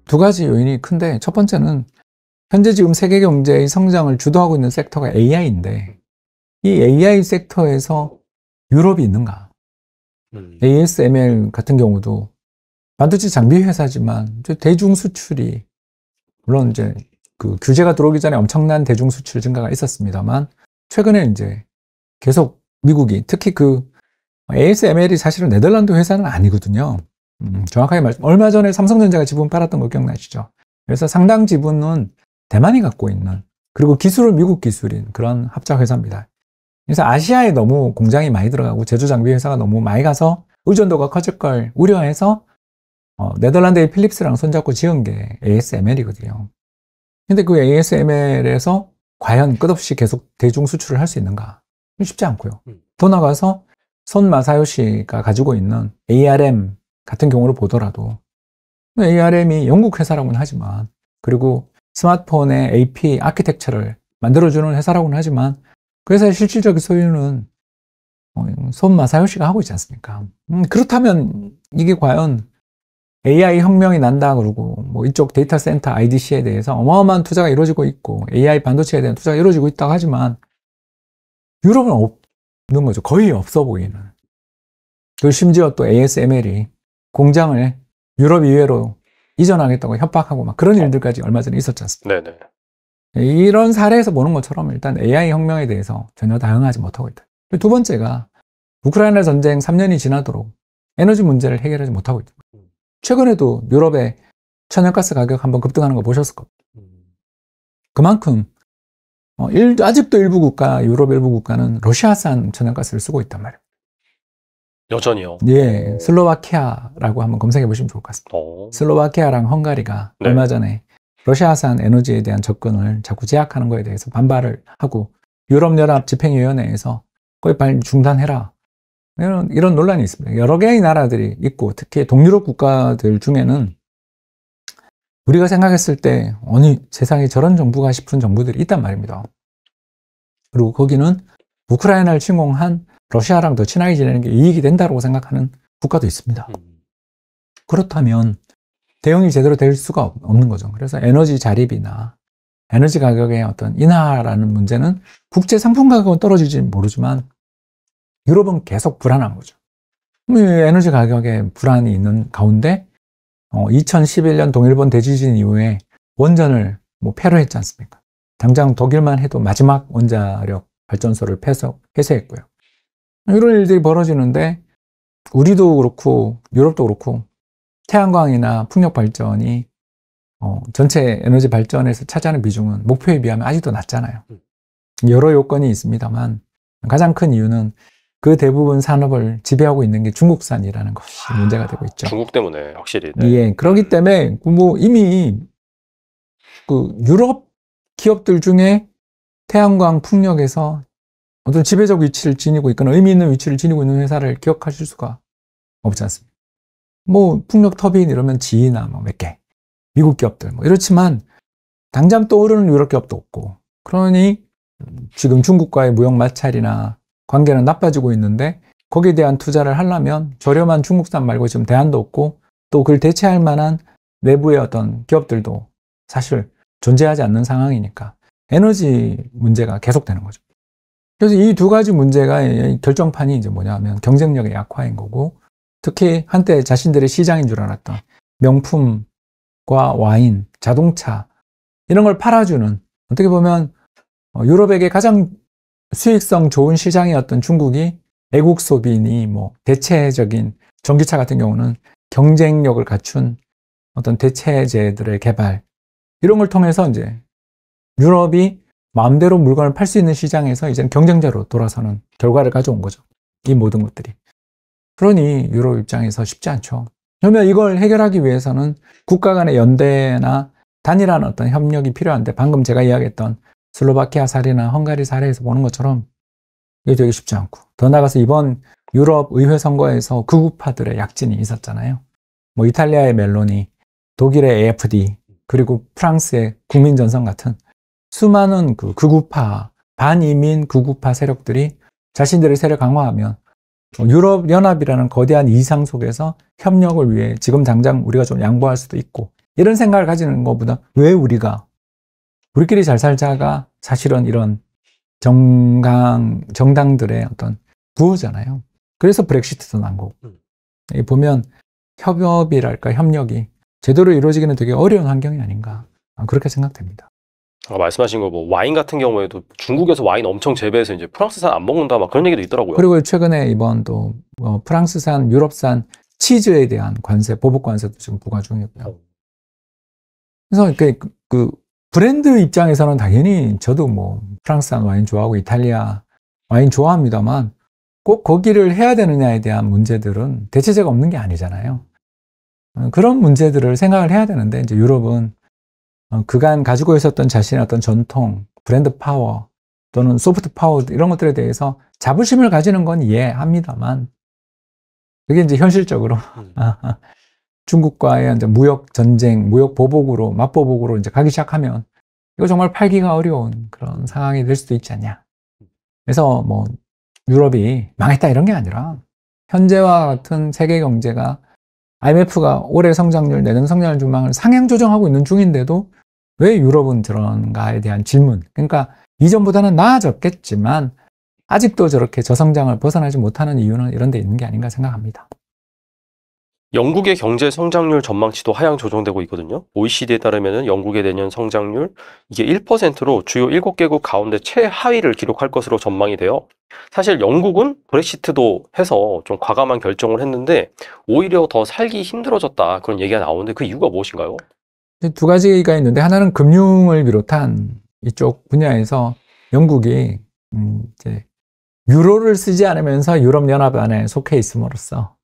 두 가지 요인이 큰데, 첫 번째는 현재 지금 세계 경제의 성장을 주도하고 있는 섹터가 AI인데, 이 AI 섹터에서 유럽이 있는가? ASML 같은 경우도 반도체 장비 회사지만 대중 수출이, 물론 이제 그 규제가 들어오기 전에 엄청난 대중 수출 증가가 있었습니다만, 최근에 이제 계속 미국이, 특히 그 ASML이 사실은 네덜란드 회사는 아니거든요. 정확하게 말씀, 얼마 전에 삼성전자가 지분 팔았던 거 기억나시죠? 그래서 상당 지분은 대만이 갖고 있는, 그리고 기술은 미국 기술인 그런 합작 회사입니다. 그래서 아시아에 너무 공장이 많이 들어가고 제조 장비 회사가 너무 많이 가서 의존도가 커질 걸 우려해서 네덜란드의 필립스랑 손잡고 지은 게 ASML이거든요. 근데 그 ASML에서 과연 끝없이 계속 대중 수출을 할 수 있는가? 쉽지 않고요. 더 나가서 손 마사요시가 가지고 있는 ARM 같은 경우를 보더라도, ARM이 영국 회사라고는 하지만, 그리고 스마트폰의 AP 아키텍처를 만들어주는 회사라고는 하지만, 그 회사의 실질적인 소유는 손 마사요시가 하고 있지 않습니까? 그렇다면 이게 과연 AI 혁명이 난다 그러고, 뭐 이쪽 데이터 센터 IDC에 대해서 어마어마한 투자가 이루어지고 있고, AI 반도체에 대한 투자가 이루어지고 있다고 하지만, 유럽은 없는 거죠. 거의 없어 보이는. 그리고 심지어 또 ASML이 공장을 유럽 이외로 이전하겠다고 협박하고 막 그런 일들까지 얼마 전에 있었지 않습니까? 네네. 이런 사례에서 보는 것처럼 일단 AI 혁명에 대해서 전혀 대응하지 못하고 있다. 두 번째가 우크라이나 전쟁 3년이 지나도록 에너지 문제를 해결하지 못하고 있다. 최근에도 유럽의 천연가스 가격 한번 급등하는 거 보셨을 겁니다. 그만큼 아직도 일부 국가, 유럽 일부 국가는 러시아산 천연가스를 쓰고 있단 말이에요. 여전히요? 예, 슬로바키아라고 한번 검색해 보시면 좋을 것 같습니다. 슬로바키아랑 헝가리가 네. 얼마 전에 러시아산 에너지에 대한 접근을 자꾸 제약하는 거에 대해서 반발을 하고 유럽연합 집행위원회에서 거의 빨리 중단해라. 이런 논란이 있습니다. 여러 개의 나라들이 있고, 특히 동유럽 국가들 중에는 우리가 생각했을 때 아니 세상에 저런 정부가 싶은 정부들이 있단 말입니다. 그리고 거기는 우크라이나를 침공한 러시아랑 더 친하게 지내는 게 이익이 된다고 생각하는 국가도 있습니다. 그렇다면 대응이 제대로 될 수가 없는 거죠. 그래서 에너지 자립이나 에너지 가격의 어떤 인하라는 문제는 국제 상품 가격은 떨어질지 모르지만 유럽은 계속 불안한 거죠. 에너지 가격에 불안이 있는 가운데 2011년 동일본 대지진 이후에 원전을 폐로 했지 않습니까? 당장 독일만 해도 마지막 원자력 발전소를 폐쇄했고요. 이런 일들이 벌어지는데 우리도 그렇고 유럽도 그렇고 태양광이나 풍력 발전이 전체 에너지 발전에서 차지하는 비중은 목표에 비하면 아직도 낮잖아요. 여러 요건이 있습니다만 가장 큰 이유는 그 대부분 산업을 지배하고 있는 게 중국산이라는 것이 문제가 되고 있죠. 중국 때문에 확실히. 네. 예, 그렇기 때문에 이미 그 유럽 기업들 중에 태양광 풍력에서 어떤 지배적 위치를 지니고 있거나 의미 있는 위치를 지니고 있는 회사를 기억하실 수가 없지 않습니까? 풍력 터빈 이러면 GE나 몇 개, 미국 기업들 이렇지만 당장 떠오르는 유럽 기업도 없고, 그러니 지금 중국과의 무역 마찰이나 관계는 나빠지고 있는데 거기에 대한 투자를 하려면 저렴한 중국산 말고 지금 대안도 없고 또 그걸 대체할 만한 내부의 어떤 기업들도 사실 존재하지 않는 상황이니까 에너지 문제가 계속되는 거죠. 그래서 이 두 가지 문제가 결정판이 이제 뭐냐면 경쟁력의 약화인 거고, 특히 한때 자신들의 시장인 줄 알았던 명품과 와인, 자동차 이런 걸 팔아주는, 어떻게 보면 유럽에게 가장 수익성 좋은 시장이었던 중국이 애국 소비니 대체적인 전기차 같은 경우는 경쟁력을 갖춘 어떤 대체재들의 개발, 이런 걸 통해서 이제 유럽이 마음대로 물건을 팔 수 있는 시장에서 이제는 경쟁자로 돌아서는 결과를 가져온 거죠. 이 모든 것들이. 그러니 유럽 입장에서 쉽지 않죠. 그러면 이걸 해결하기 위해서는 국가 간의 연대나 단일한 어떤 협력이 필요한데, 방금 제가 이야기했던 슬로바키아 사례나 헝가리 사례에서 보는 것처럼 이게 되게 쉽지 않고, 더 나아가서 이번 유럽 의회 선거에서 극우파들의 약진이 있었잖아요. 이탈리아의 멜로니, 독일의 AfD, 그리고 프랑스의 국민전선 같은 수많은 그 극우파, 반이민 극우파 세력들이 자신들의 세력 강화하면 유럽연합이라는 거대한 이상 속에서 협력을 위해 지금 당장 우리가 좀 양보할 수도 있고 이런 생각을 가지는 것보다 왜 우리끼리 잘 살자가 사실은 이런 정당들의 어떤 구호잖아요. 그래서 브렉시트도 난 거고. 보면 협업이랄까 협력이 제대로 이루어지기는 되게 어려운 환경이 아닌가 그렇게 생각됩니다. 아까 말씀하신 거 뭐 와인 같은 경우에도 중국에서 와인 엄청 재배해서 이제 프랑스산 안 먹는다 막 그런 얘기도 있더라고요. 그리고 최근에 이번 또 프랑스산, 유럽산 치즈에 대한 관세, 보복 관세도 지금 부과 중이고요. 그래서 그 브랜드 입장에서는 당연히 저도 뭐 프랑스산 와인 좋아하고 이탈리아 와인 좋아합니다만 꼭 거기를 해야 되느냐에 대한 문제들은 대체제가 없는 게 아니잖아요. 그런 문제들을 생각을 해야 되는데 이제 유럽은 그간 가지고 있었던 자신의 어떤 전통, 브랜드 파워 또는 소프트 파워 이런 것들에 대해서 자부심을 가지는 건 이해합니다만 그게 이제 현실적으로 중국과의 이제 무역 전쟁, 무역 보복으로 맞보복으로 이제 가기 시작하면 이거 정말 팔기가 어려운 그런 상황이 될 수도 있지 않냐. 그래서 뭐 유럽이 망했다 이런 게 아니라 현재와 같은 세계 경제가 IMF가 올해 성장률, 내년 성장률 전망을 상향 조정하고 있는 중인데도 왜 유럽은 저런가에 대한 질문. 그러니까 이전보다는 나아졌겠지만 아직도 저렇게 저성장을 벗어나지 못하는 이유는 이런 데 있는 게 아닌가 생각합니다. 영국의 경제 성장률 전망치도 하향 조정되고 있거든요. OECD에 따르면 영국의 내년 성장률 이게 1%로 주요 7개국 가운데 최하위를 기록할 것으로 전망이 돼요. 사실 영국은 브렉시트도 해서 좀 과감한 결정을 했는데 오히려 더 살기 힘들어졌다 그런 얘기가 나오는데 그 이유가 무엇인가요? 두 가지가 있는데 하나는 금융을 비롯한 이쪽 분야에서 영국이 이제 유로를 쓰지 않으면서 유럽연합 안에 속해 있음으로써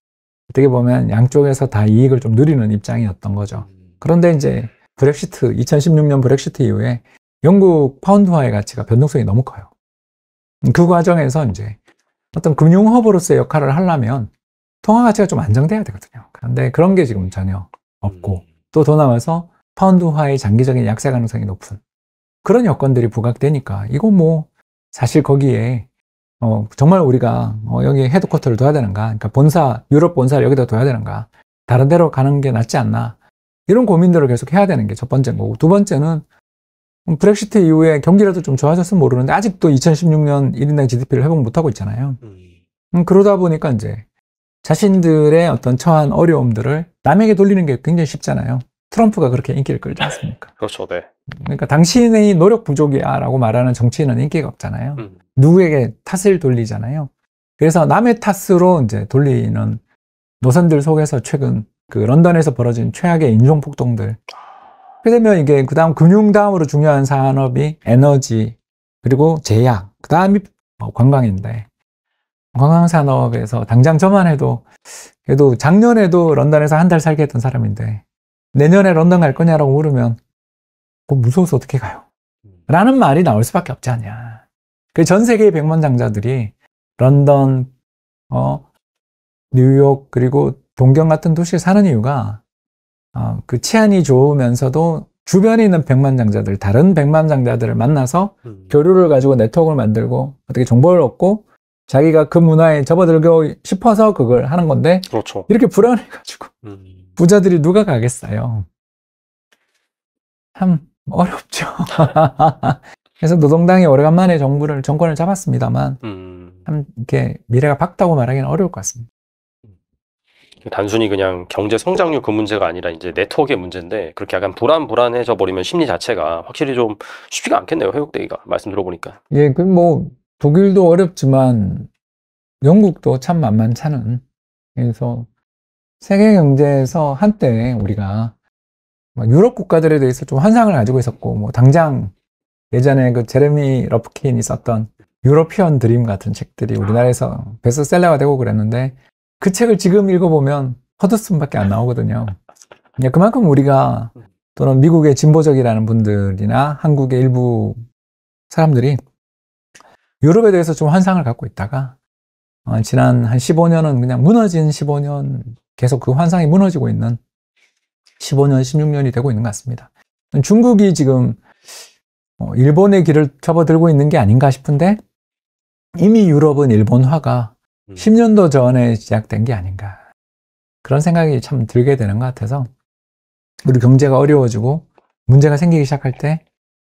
어떻게 보면 양쪽에서 다 이익을 좀 누리는 입장이었던 거죠. 그런데 이제 브렉시트, 2016년 브렉시트 이후에 영국 파운드화의 가치가 변동성이 너무 커요. 그 과정에서 이제 어떤 금융허브로서의 역할을 하려면 통화 가치가 좀 안정돼야 되거든요. 그런데 그런 게 지금 전혀 없고 또 더 나아가서 파운드화의 장기적인 약세 가능성이 높은 그런 여건들이 부각되니까 이거 뭐 사실 거기에 정말 우리가 여기 헤드쿼터를 둬야 되는가? 그러니까 유럽 본사를 여기다 둬야 되는가? 다른 데로 가는 게 낫지 않나? 이런 고민들을 계속 해야 되는 게 첫 번째인 거고, 두 번째는 브렉시트 이후에 경기라도 좀 좋아졌으면 모르는데 아직도 2016년 1인당 GDP를 회복 못하고 있잖아요. 그러다 보니까 이제 자신들의 어떤 처한 어려움들을 남에게 돌리는 게 굉장히 쉽잖아요. 트럼프가 그렇게 인기를 끌지 않습니까? 그렇죠, 네. 그러니까 당신의 노력 부족이야 라고 말하는 정치인은 인기가 없잖아요. 누구에게 탓을 돌리잖아요. 그래서 남의 탓으로 이제 돌리는 노선들 속에서 최근 그 런던에서 벌어진 최악의 인종폭동들. 그렇게 되면 이게 그 다음 금융 다음으로 중요한 산업이 에너지, 그리고 제약, 그 다음이 관광인데, 관광산업에서 당장 저만 해도, 그래도 작년에도 런던에서 한 달 살게 했던 사람인데, 내년에 런던 갈 거냐라고 물으면, 그거 무서워서 어떻게 가요? 라는 말이 나올 수밖에 없지 않냐. 그 전 세계의 백만장자들이 런던, 뉴욕, 그리고 동경 같은 도시에 사는 이유가, 그 치안이 좋으면서도 주변에 있는 백만장자들, 다른 백만장자들을 만나서 교류를 가지고 네트워크를 만들고 어떻게 정보를 얻고 자기가 그 문화에 접어들고 싶어서 그걸 하는 건데, 그렇죠. 이렇게 불안해가지고 부자들이 누가 가겠어요. 참 어렵죠. 그래서 노동당이 오래간만에 정권을 잡았습니다만 참 이렇게 미래가 밝다고 말하기는 어려울 것 같습니다. 단순히 그냥 경제 성장률 그 문제가 아니라 이제 네트워크의 문제인데 그렇게 약간 불안해져 버리면 심리 자체가 확실히 좀 쉽지가 않겠네요, 회복되기가. 말씀 들어보니까. 예, 그 뭐 독일도 어렵지만 영국도 참 만만찮은. 그래서 세계 경제에서 한때 우리가 유럽 국가들에 대해서 좀 환상을 가지고 있었고, 뭐 당장 예전에 그 제레미 러프킨이 썼던 유러피언 드림 같은 책들이 우리나라에서 베스트셀러가 되고 그랬는데, 그 책을 지금 읽어보면 허드슨밖에 안 나오거든요. 그만큼 우리가 또는 미국의 진보적이라는 분들이나 한국의 일부 사람들이 유럽에 대해서 좀 환상을 갖고 있다가 지난 한 15년은 그냥 무너진 15년, 계속 그 환상이 무너지고 있는 15년, 16년이 되고 있는 것 같습니다. 중국이 지금 일본의 길을 접어들고 있는 게 아닌가 싶은데, 이미 유럽은 일본화가 10년도 전에 시작된 게 아닌가. 그런 생각이 참 들게 되는 것 같아서 그리고 경제가 어려워지고 문제가 생기기 시작할 때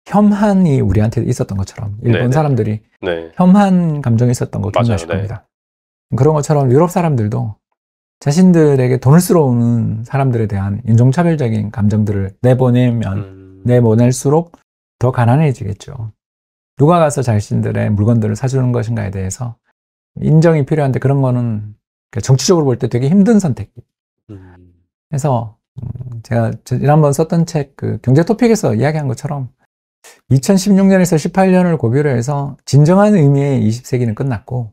혐한이 우리한테 있었던 것처럼 일본 네네. 사람들이 네. 혐한 감정이 있었던 걸 맞아요. 기억나실 네. 겁니다. 그런 것처럼 유럽 사람들도 자신들에게 돈을 쓸어오는 사람들에 대한 인종차별적인 감정들을 내보낼수록 더 가난해지겠죠. 누가 가서 자신들의 물건들을 사주는 것인가에 대해서 인정이 필요한데 그런 거는 정치적으로 볼 때 되게 힘든 선택이. 그래서 제가 지난번 썼던 책 그 경제 토픽에서 이야기한 것처럼 2016년에서 18년을 고비로 해서 진정한 의미의 20세기는 끝났고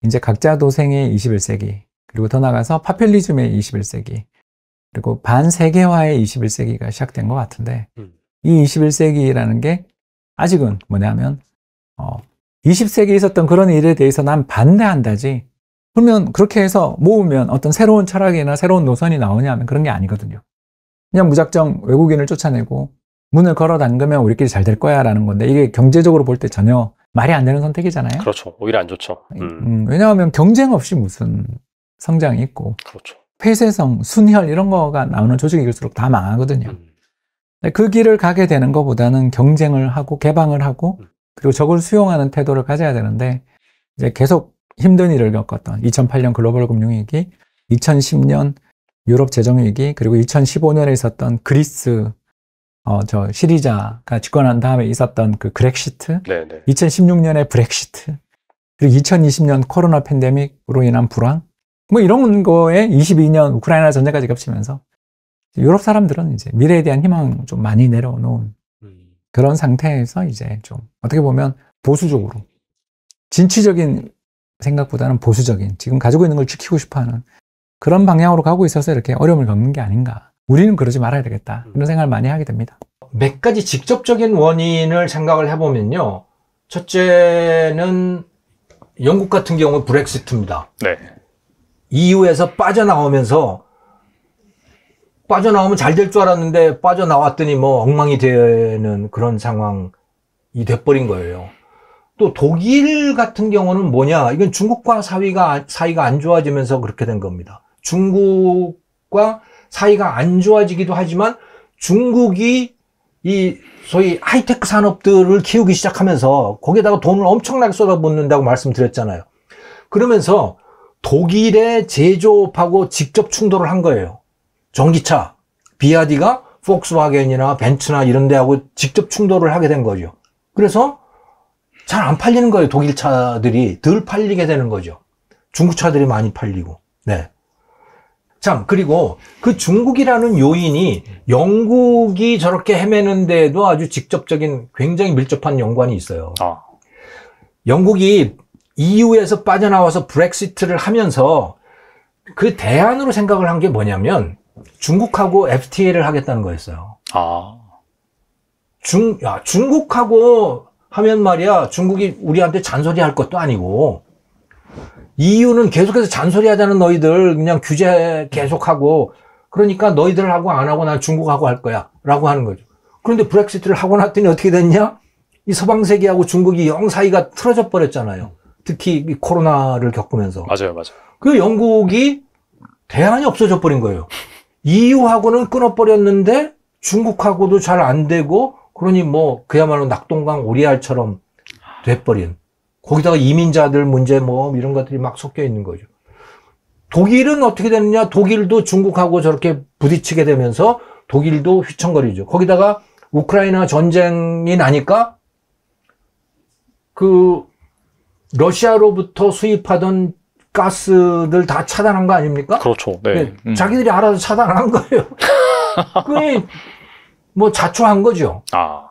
이제 각자 도생의 21세기 그리고 더 나아가서 파퓰리즘의 21세기 그리고 반세계화의 21세기가 시작된 것 같은데 이 21세기라는 게 아직은 뭐냐면 20세기에 있었던 그런 일에 대해서 난 반대한다지 그러면 그렇게 해서 모으면 어떤 새로운 철학이나 새로운 노선이 나오냐 하면 그런 게 아니거든요. 그냥 무작정 외국인을 쫓아내고 문을 걸어 담그면 우리끼리 잘 될 거야 라는 건데 이게 경제적으로 볼 때 전혀 말이 안 되는 선택이잖아요. 그렇죠. 오히려 안 좋죠. 왜냐하면 경쟁 없이 무슨 성장이 있고 그렇죠. 폐쇄성, 순혈 이런 거가 나오는 조직일수록 다 망하거든요. 그 길을 가게 되는 것보다는 경쟁을 하고 개방을 하고 그리고 적을 수용하는 태도를 가져야 되는데 이제 계속 힘든 일을 겪었던 2008년 글로벌 금융위기, 2010년 유럽 재정위기, 그리고 2015년에 있었던 그리스 시리자가 집권한 다음에 있었던 그 그렉시트, 네네. 2016년에 브렉시트, 그리고 2020년 코로나 팬데믹으로 인한 불황, 뭐 이런 거에 22년 우크라이나 전쟁까지 겹치면서 유럽 사람들은 이제 미래에 대한 희망 좀 많이 내려놓은 그런 상태에서 이제 좀 어떻게 보면 보수적으로 진취적인 생각보다는 보수적인 지금 가지고 있는 걸 지키고 싶어하는 그런 방향으로 가고 있어서 이렇게 어려움을 겪는 게 아닌가. 우리는 그러지 말아야 되겠다. 그런 생각을 많이 하게 됩니다. 몇 가지 직접적인 원인을 생각을 해보면요. 첫째는 영국 같은 경우 브렉시트입니다. 네. EU에서 빠져나오면 잘 될 줄 알았는데 빠져나왔더니 뭐 엉망이 되는 그런 상황이 돼버린 거예요. 또 독일 같은 경우는 뭐냐? 이건 중국과 사이가 안 좋아지면서 그렇게 된 겁니다. 중국과 사이가 안 좋아지기도 하지만 중국이 이 소위 하이테크 산업들을 키우기 시작하면서 거기에다가 돈을 엄청나게 쏟아붓는다고 말씀드렸잖아요. 그러면서 독일의 제조업하고 직접 충돌을 한 거예요. 전기차, 비아디가 폭스바겐이나 벤츠나 이런 데하고 직접 충돌을 하게 된 거죠. 그래서 잘 안 팔리는 거예요. 독일 차들이 덜 팔리게 되는 거죠. 중국 차들이 많이 팔리고. 네. 참, 그리고 그 중국이라는 요인이 영국이 저렇게 헤매는데도 아주 직접적인 굉장히 밀접한 연관이 있어요. 영국이 EU에서 빠져나와서 브렉시트를 하면서 그 대안으로 생각을 한 게 뭐냐면 중국하고 FTA를 하겠다는 거였어요. 중국하고 하면 말이야, 중국이 우리한테 잔소리 할 것도 아니고, EU는 계속해서 잔소리 하자는 너희들 그냥 규제 계속하고, 그러니까 너희들하고 안 하고 난 중국하고 할 거야. 라고 하는 거죠. 그런데 브렉시트를 하고 났더니 어떻게 됐냐? 이 서방세계하고 중국이 영 사이가 틀어져 버렸잖아요. 특히 이 코로나를 겪으면서. 맞아요. 그 영국이 대안이 없어져 버린 거예요. EU하고는 끊어버렸는데 중국하고도 잘 안 되고, 그러니 뭐 그야말로 낙동강 오리알처럼 돼버린, 거기다가 이민자들 문제 뭐 이런 것들이 막 섞여 있는 거죠. 독일은 어떻게 되느냐? 독일도 중국하고 저렇게 부딪히게 되면서 독일도 휘청거리죠. 거기다가 우크라이나 전쟁이 나니까 그 러시아로부터 수입하던 가스들 다 차단한 거 아닙니까? 그렇죠. 네. 자기들이 알아서 차단한 거예요. 그게 뭐 자초한 거죠.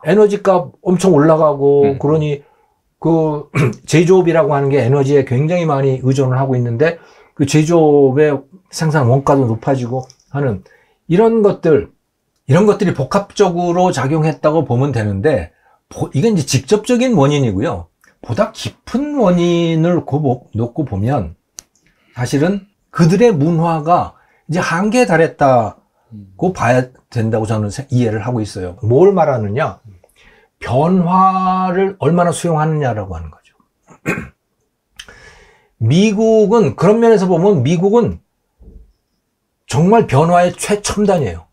에너지값 엄청 올라가고 그러니 그 제조업이라고 하는 게 에너지에 굉장히 많이 의존을 하고 있는데 그 제조업의 생산 원가도 높아지고 하는 이런 것들이 복합적으로 작용했다고 보면 되는데, 이게 이제 직접적인 원인이고요. 보다 깊은 원인을 놓고 보면 사실은 그들의 문화가 이제 한계에 달했다고 봐야 된다고 저는 이해를 하고 있어요. 뭘 말하느냐? 변화를 얼마나 수용하느냐라고 하는 거죠. 미국은, 그런 면에서 보면 미국은 정말 변화의 최첨단이에요.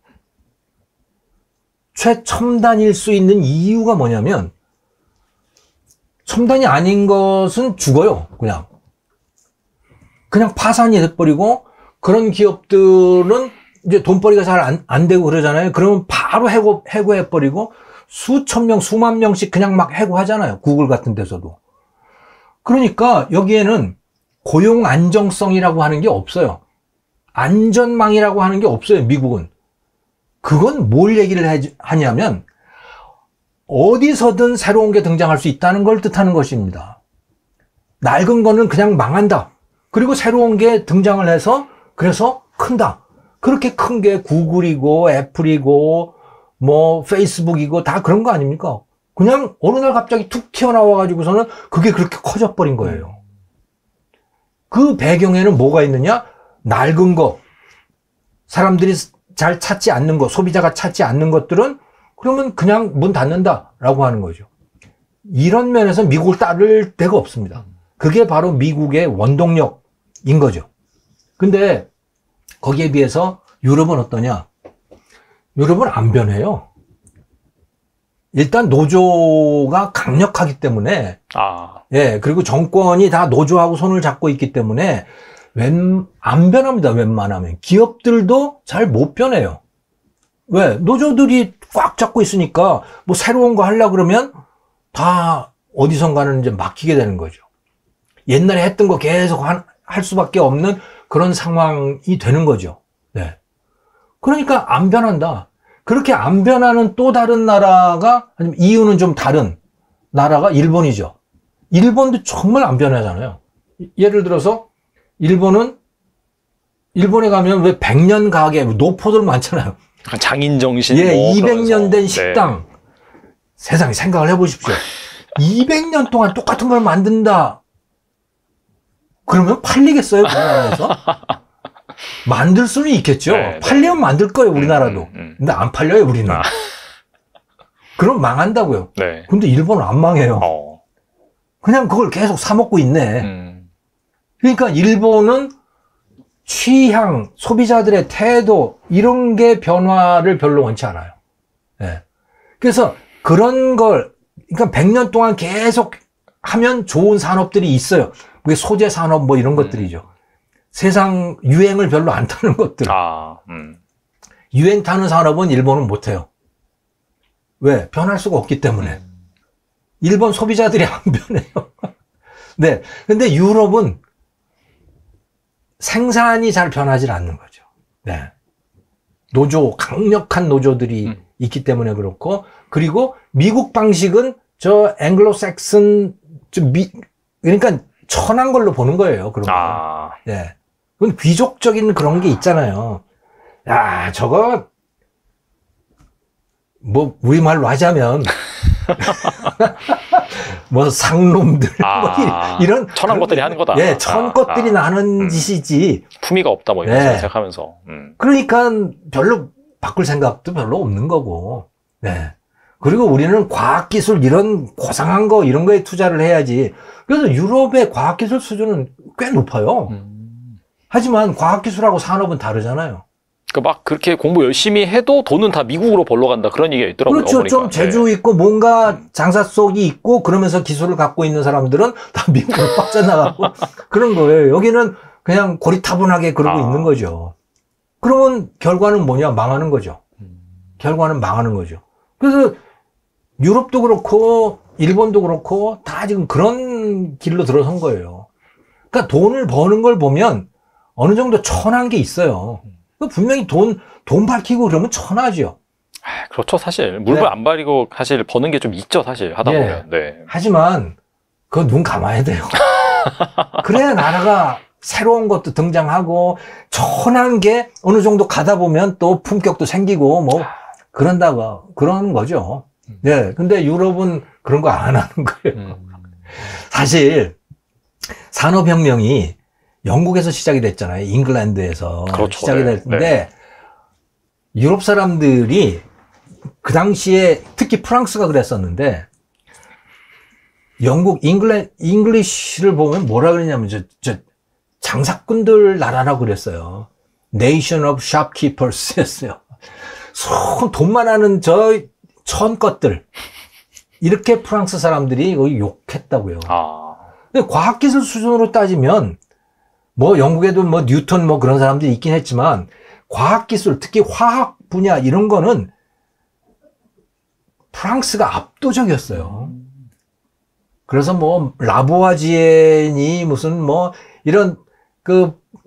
최첨단일 수 있는 이유가 뭐냐면 첨단이 아닌 것은 죽어요. 그냥 파산이 돼버리고 그런 기업들은 이제 돈벌이가 잘 안 되고 그러잖아요. 그러면 바로 해고해버리고 수천 명, 수만 명씩 그냥 막 해고하잖아요. 구글 같은 데서도. 그러니까 여기에는 고용 안정성이라고 하는 게 없어요. 안전망이라고 하는 게 없어요. 미국은. 그건 뭘 얘기를 하냐면 어디서든 새로운 게 등장할 수 있다는 걸 뜻하는 것입니다. 낡은 거는 그냥 망한다. 그리고 새로운 게 등장을 해서 그래서 큰다. 그렇게 큰 게 구글이고 애플이고 뭐 페이스북이고 다 그런 거 아닙니까? 그냥 어느 날 갑자기 툭 튀어나와 가지고서는 그게 그렇게 커져버린 거예요. 그 배경에는 뭐가 있느냐? 낡은 거, 사람들이 잘 찾지 않는 거, 소비자가 찾지 않는 것들은 그러면 그냥 문 닫는다라고 하는 거죠. 이런 면에서 미국을 따를 데가 없습니다. 그게 바로 미국의 원동력인 거죠. 근데 거기에 비해서 유럽은 어떠냐? 유럽은 안 변해요. 일단 노조가 강력하기 때문에, 예, 그리고 정권이 다 노조하고 손을 잡고 있기 때문에 안 변합니다. 웬만하면. 기업들도 잘 못 변해요. 왜? 노조들이 꽉 잡고 있으니까 뭐 새로운 거 하려고 그러면 다 어디선가는 이제 막히게 되는 거죠. 옛날에 했던 거 계속 할 수밖에 없는 그런 상황이 되는 거죠. 네. 그러니까 안 변한다. 그렇게 안 변하는 또 다른 나라가, 아니면 이유는 좀 다른 나라가 일본이죠. 일본도 정말 안 변하잖아요. 예를 들어서 일본에 가면 왜 100년 가게, 노포들 많잖아요. 장인 정신. 예, 뭐 200년 된 네. 식당. 세상에 생각을 해보십시오. 200년 동안 똑같은 걸 만든다. 그러면 팔리겠어요, 우리나라에서? 만들 수는 있겠죠. 네, 팔리면 만들 거예요, 우리나라도. 근데 안 팔려요, 우리는. 그럼 망한다고요. 네. 근데 일본은 안 망해요. 그냥 그걸 계속 사먹고 있네. 그러니까 일본은 취향, 소비자들의 태도, 이런 게 변화를 별로 원치 않아요. 네. 그래서 그런 걸, 그러니까 100년 동안 계속 하면 좋은 산업들이 있어요. 그게 소재 산업 뭐 이런 것들이죠. 세상 유행을 별로 안 타는 것들. 유행 타는 산업은 일본은 못 해요. 왜? 변할 수가 없기 때문에. 일본 소비자들이 안 변해요. 네. 근데 유럽은 생산이 잘 변하지 않는 거죠. 네. 강력한 노조들이 있기 때문에 그렇고, 그리고 미국 방식은 저 앵글로색슨, 그러니까 천한 걸로 보는 거예요. 그런 거. 네. 그건 귀족적인 그런 게 있잖아요. 야, 저거, 뭐, 우리말로 하자면, 뭐, 상놈들, 뭐, 이런. 천한 것들이 하는 거다. 예, 천 것들이 나는 짓이지. 품위가 없다, 뭐, 이런 네. 생각하면서. 그러니까 별로 바꿀 생각도 별로 없는 거고. 네. 그리고 우리는 과학기술 이런 고상한 거, 이런 거에 투자를 해야지. 그래서 유럽의 과학기술 수준은 꽤 높아요. 하지만 과학기술하고 산업은 다르잖아요. 막 그렇게 공부 열심히 해도 돈은 다 미국으로 벌러 간다. 그런 얘기가 있더라고요. 그렇죠. 보니까. 좀 재주 있고 뭔가 장사 속이 있고 그러면서 기술을 갖고 있는 사람들은 다 미국으로 빠져나가고 그런 거예요. 여기는 그냥 고리타분하게 그러고 있는 거죠. 그러면 결과는 뭐냐? 망하는 거죠. 결과는 망하는 거죠. 그래서 유럽도 그렇고 일본도 그렇고 다 지금 그런 길로 들어선 거예요. 그러니까 돈을 버는 걸 보면 어느 정도 천한 게 있어요. 분명히 돈 밝히고 그러면 천하죠. 그렇죠, 사실. 물불 안 가리고 사실 버는 게 좀 있죠, 사실. 하다 보면. 네. 하지만 그거 눈 감아야 돼요. 그래야 나라가 새로운 것도 등장하고 천한 게 어느 정도 가다 보면 또 품격도 생기고 뭐 그런 거죠. 네. 근데 유럽은 그런 거 안 하는 거예요. 사실 산업혁명이 영국에서 시작이 됐잖아요. 잉글랜드에서 그렇죠. 시작이 됐는데 유럽 사람들이 그 당시에 특히 프랑스가 그랬었는데 영국 잉글리시를 보면 뭐라 그러냐면 저 장사꾼들 나라라고 그랬어요. Nation of Shopkeepers였어요. 돈 많아는 저 천 것들. 이렇게 프랑스 사람들이 거의 욕했다고요. 아, 근데 과학기술 수준으로 따지면 뭐 영국에도 뭐 뉴턴 뭐 그런 사람들이 있긴 했지만 과학기술 특히 화학 분야 이런 거는 프랑스가 압도적이었어요. 그래서 뭐 라보아지에니 무슨 뭐 이런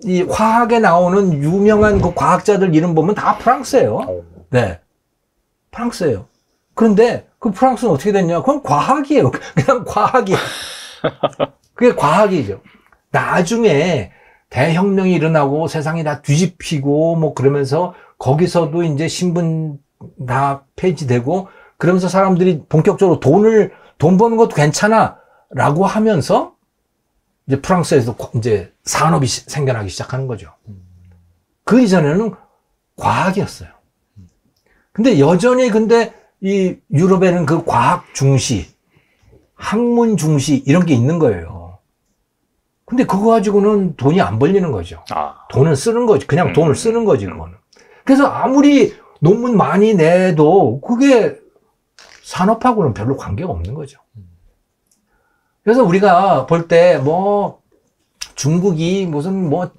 이 화학에 나오는 유명한 그 과학자들 이름 보면 다 프랑스예요. 네. 프랑스예요. 그런데 그 프랑스는 어떻게 됐냐? 그건 과학이에요. 그냥 과학이에요. 그게 과학이죠. 나중에 대혁명이 일어나고 세상이 다 뒤집히고 뭐 그러면서 거기서도 이제 신분 다 폐지되고 그러면서 사람들이 본격적으로 돈 버는 것도 괜찮아 라고 하면서 이제 프랑스에서 이제 산업이 생겨나기 시작하는 거죠. 그 이전에는 과학이었어요. 근데 여전히 이 유럽에는 그 과학 중시, 학문 중시 이런 게 있는 거예요. 근데 그거 가지고는 돈이 안 벌리는 거죠. 돈을 쓰는 거지. 그냥 돈을 쓰는 거지, 그거는. 그래서 아무리 논문 많이 내도 그게 산업하고는 별로 관계가 없는 거죠. 그래서 우리가 볼 때 뭐 중국이 무슨 뭐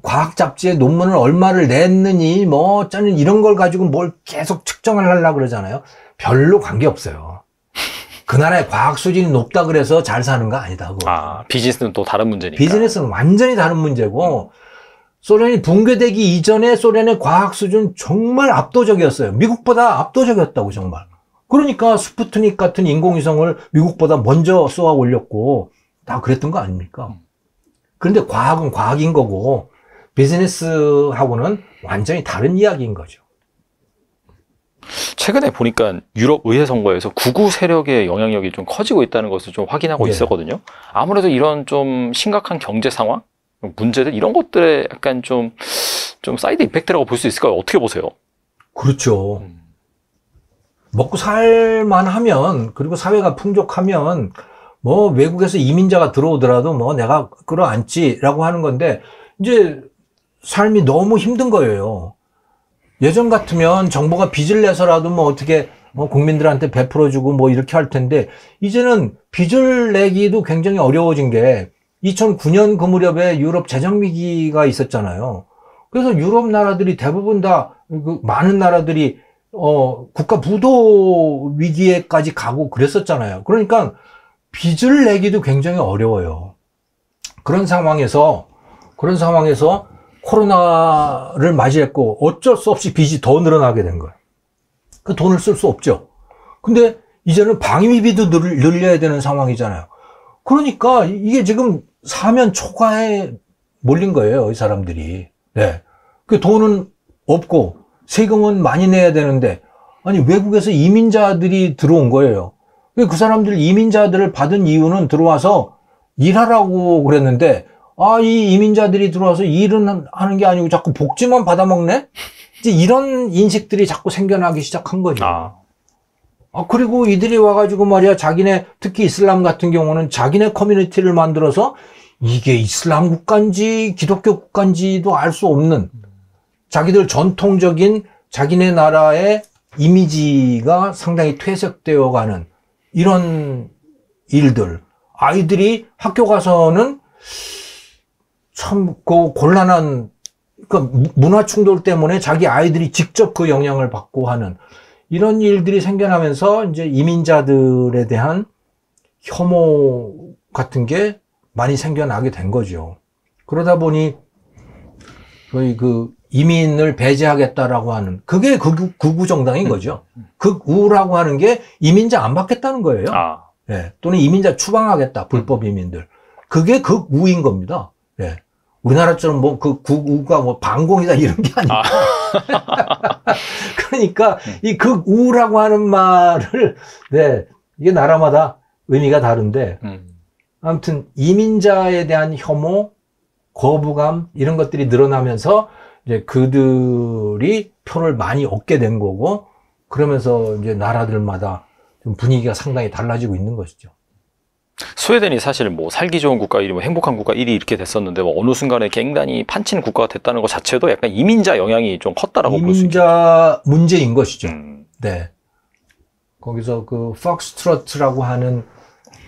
과학 잡지에 논문을 얼마를 냈느니 뭐 어쩌는 이런 걸 가지고 뭘 계속 측정을 하려고 그러잖아요. 별로 관계 없어요. 그 나라의 과학 수준이 높다 그래서 잘 사는 거 아니다. 그거. 비즈니스는 또 다른 문제니까. 비즈니스는 완전히 다른 문제고 소련이 붕괴되기 이전에 소련의 과학 수준 정말 압도적이었어요. 미국보다 압도적이었다고 정말. 그러니까 스푸트닉 같은 인공위성을 미국보다 먼저 쏘아 올렸고 다 그랬던 거 아닙니까? 그런데 과학은 과학인 거고 비즈니스하고는 완전히 다른 이야기인 거죠. 최근에 보니까 유럽 의회 선거에서 극우 세력의 영향력이 좀 커지고 있다는 것을 좀 확인하고 있었거든요. 아무래도 이런 좀 심각한 경제 상황, 문제들 이런 것들에 약간 좀 사이드 임팩트라고 볼 수 있을까요? 어떻게 보세요? 그렇죠. 먹고 살만 하면 그리고 사회가 풍족하면 뭐 외국에서 이민자가 들어오더라도 뭐 내가 끌어안지라고 하는 건데 이제 삶이 너무 힘든 거예요. 예전 같으면 정부가 빚을 내서라도 뭐 어떻게 국민들한테 베풀어주고 뭐 이렇게 할 텐데 이제는 빚을 내기도 굉장히 어려워진 게 2009년 그 무렵에 유럽 재정 위기가 있었잖아요. 그래서 유럽 나라들이 대부분 다 많은 나라들이 국가 부도 위기에까지 가고 그랬었잖아요. 그러니까 빚을 내기도 굉장히 어려워요. 그런 상황에서 코로나를 맞이했고 어쩔 수 없이 빚이 더 늘어나게 된 거예요. 그 돈을 쓸 수 없죠. 근데 이제는 방위비도 늘려야 되는 상황이잖아요. 그러니까 이게 지금 사면 초과에 몰린 거예요, 이 사람들이. 네. 그 돈은 없고 세금은 많이 내야 되는데 아니 외국에서 이민자들이 들어온 거예요. 그 사람들 이민자들을 받은 이유는 들어와서 일하라고 그랬는데 이 이민자들이 들어와서 일은 하는 게 아니고 자꾸 복지만 받아먹네? 이제 이런 인식들이 자꾸 생겨나기 시작한 거죠. 그리고 이들이 와가지고 말이야, 특히 이슬람 같은 경우는 자기네 커뮤니티를 만들어서 이게 이슬람 국가인지 기독교 국가인지도 알 수 없는 자기들 전통적인 자기네 나라의 이미지가 상당히 퇴색되어 가는 이런 일들. 아이들이 학교 가서는 참 곤란한 문화 충돌 때문에 자기 아이들이 직접 그 영향을 받고 하는 이런 일들이 생겨나면서 이제 이민자들에 대한 혐오 같은 게 많이 생겨나게 된 거죠. 그러다 보니 거의 이민을 배제하겠다라고 하는 그게 극우 정당인 거죠. 극우라고 하는 게 이민자 안 받겠다는 거예요. 네. 또는 이민자 추방하겠다, 불법 이민들. 그게 극우인 겁니다. 네. 우리나라처럼 극우가 반공이다 이런 게 아니고. 그러니까 이 극우라고 하는 말을, 네, 이게 나라마다 의미가 다른데, 아무튼 이민자에 대한 혐오, 거부감 이런 것들이 늘어나면서 이제 그들이 표를 많이 얻게 된 거고, 그러면서 이제 나라들마다 좀 분위기가 상당히 달라지고 있는 것이죠. 스웨덴이 사실 살기 좋은 국가 1위, 행복한 국가 1위 이렇게 됐었는데 어느 순간에 갱단이 판치는 국가가 됐다는 것 자체도 약간 이민자 영향이 좀 컸다라고 볼 수 있죠. 이민자 문제인 것이죠. 네. 거기서 그 폭스트로트라고 하는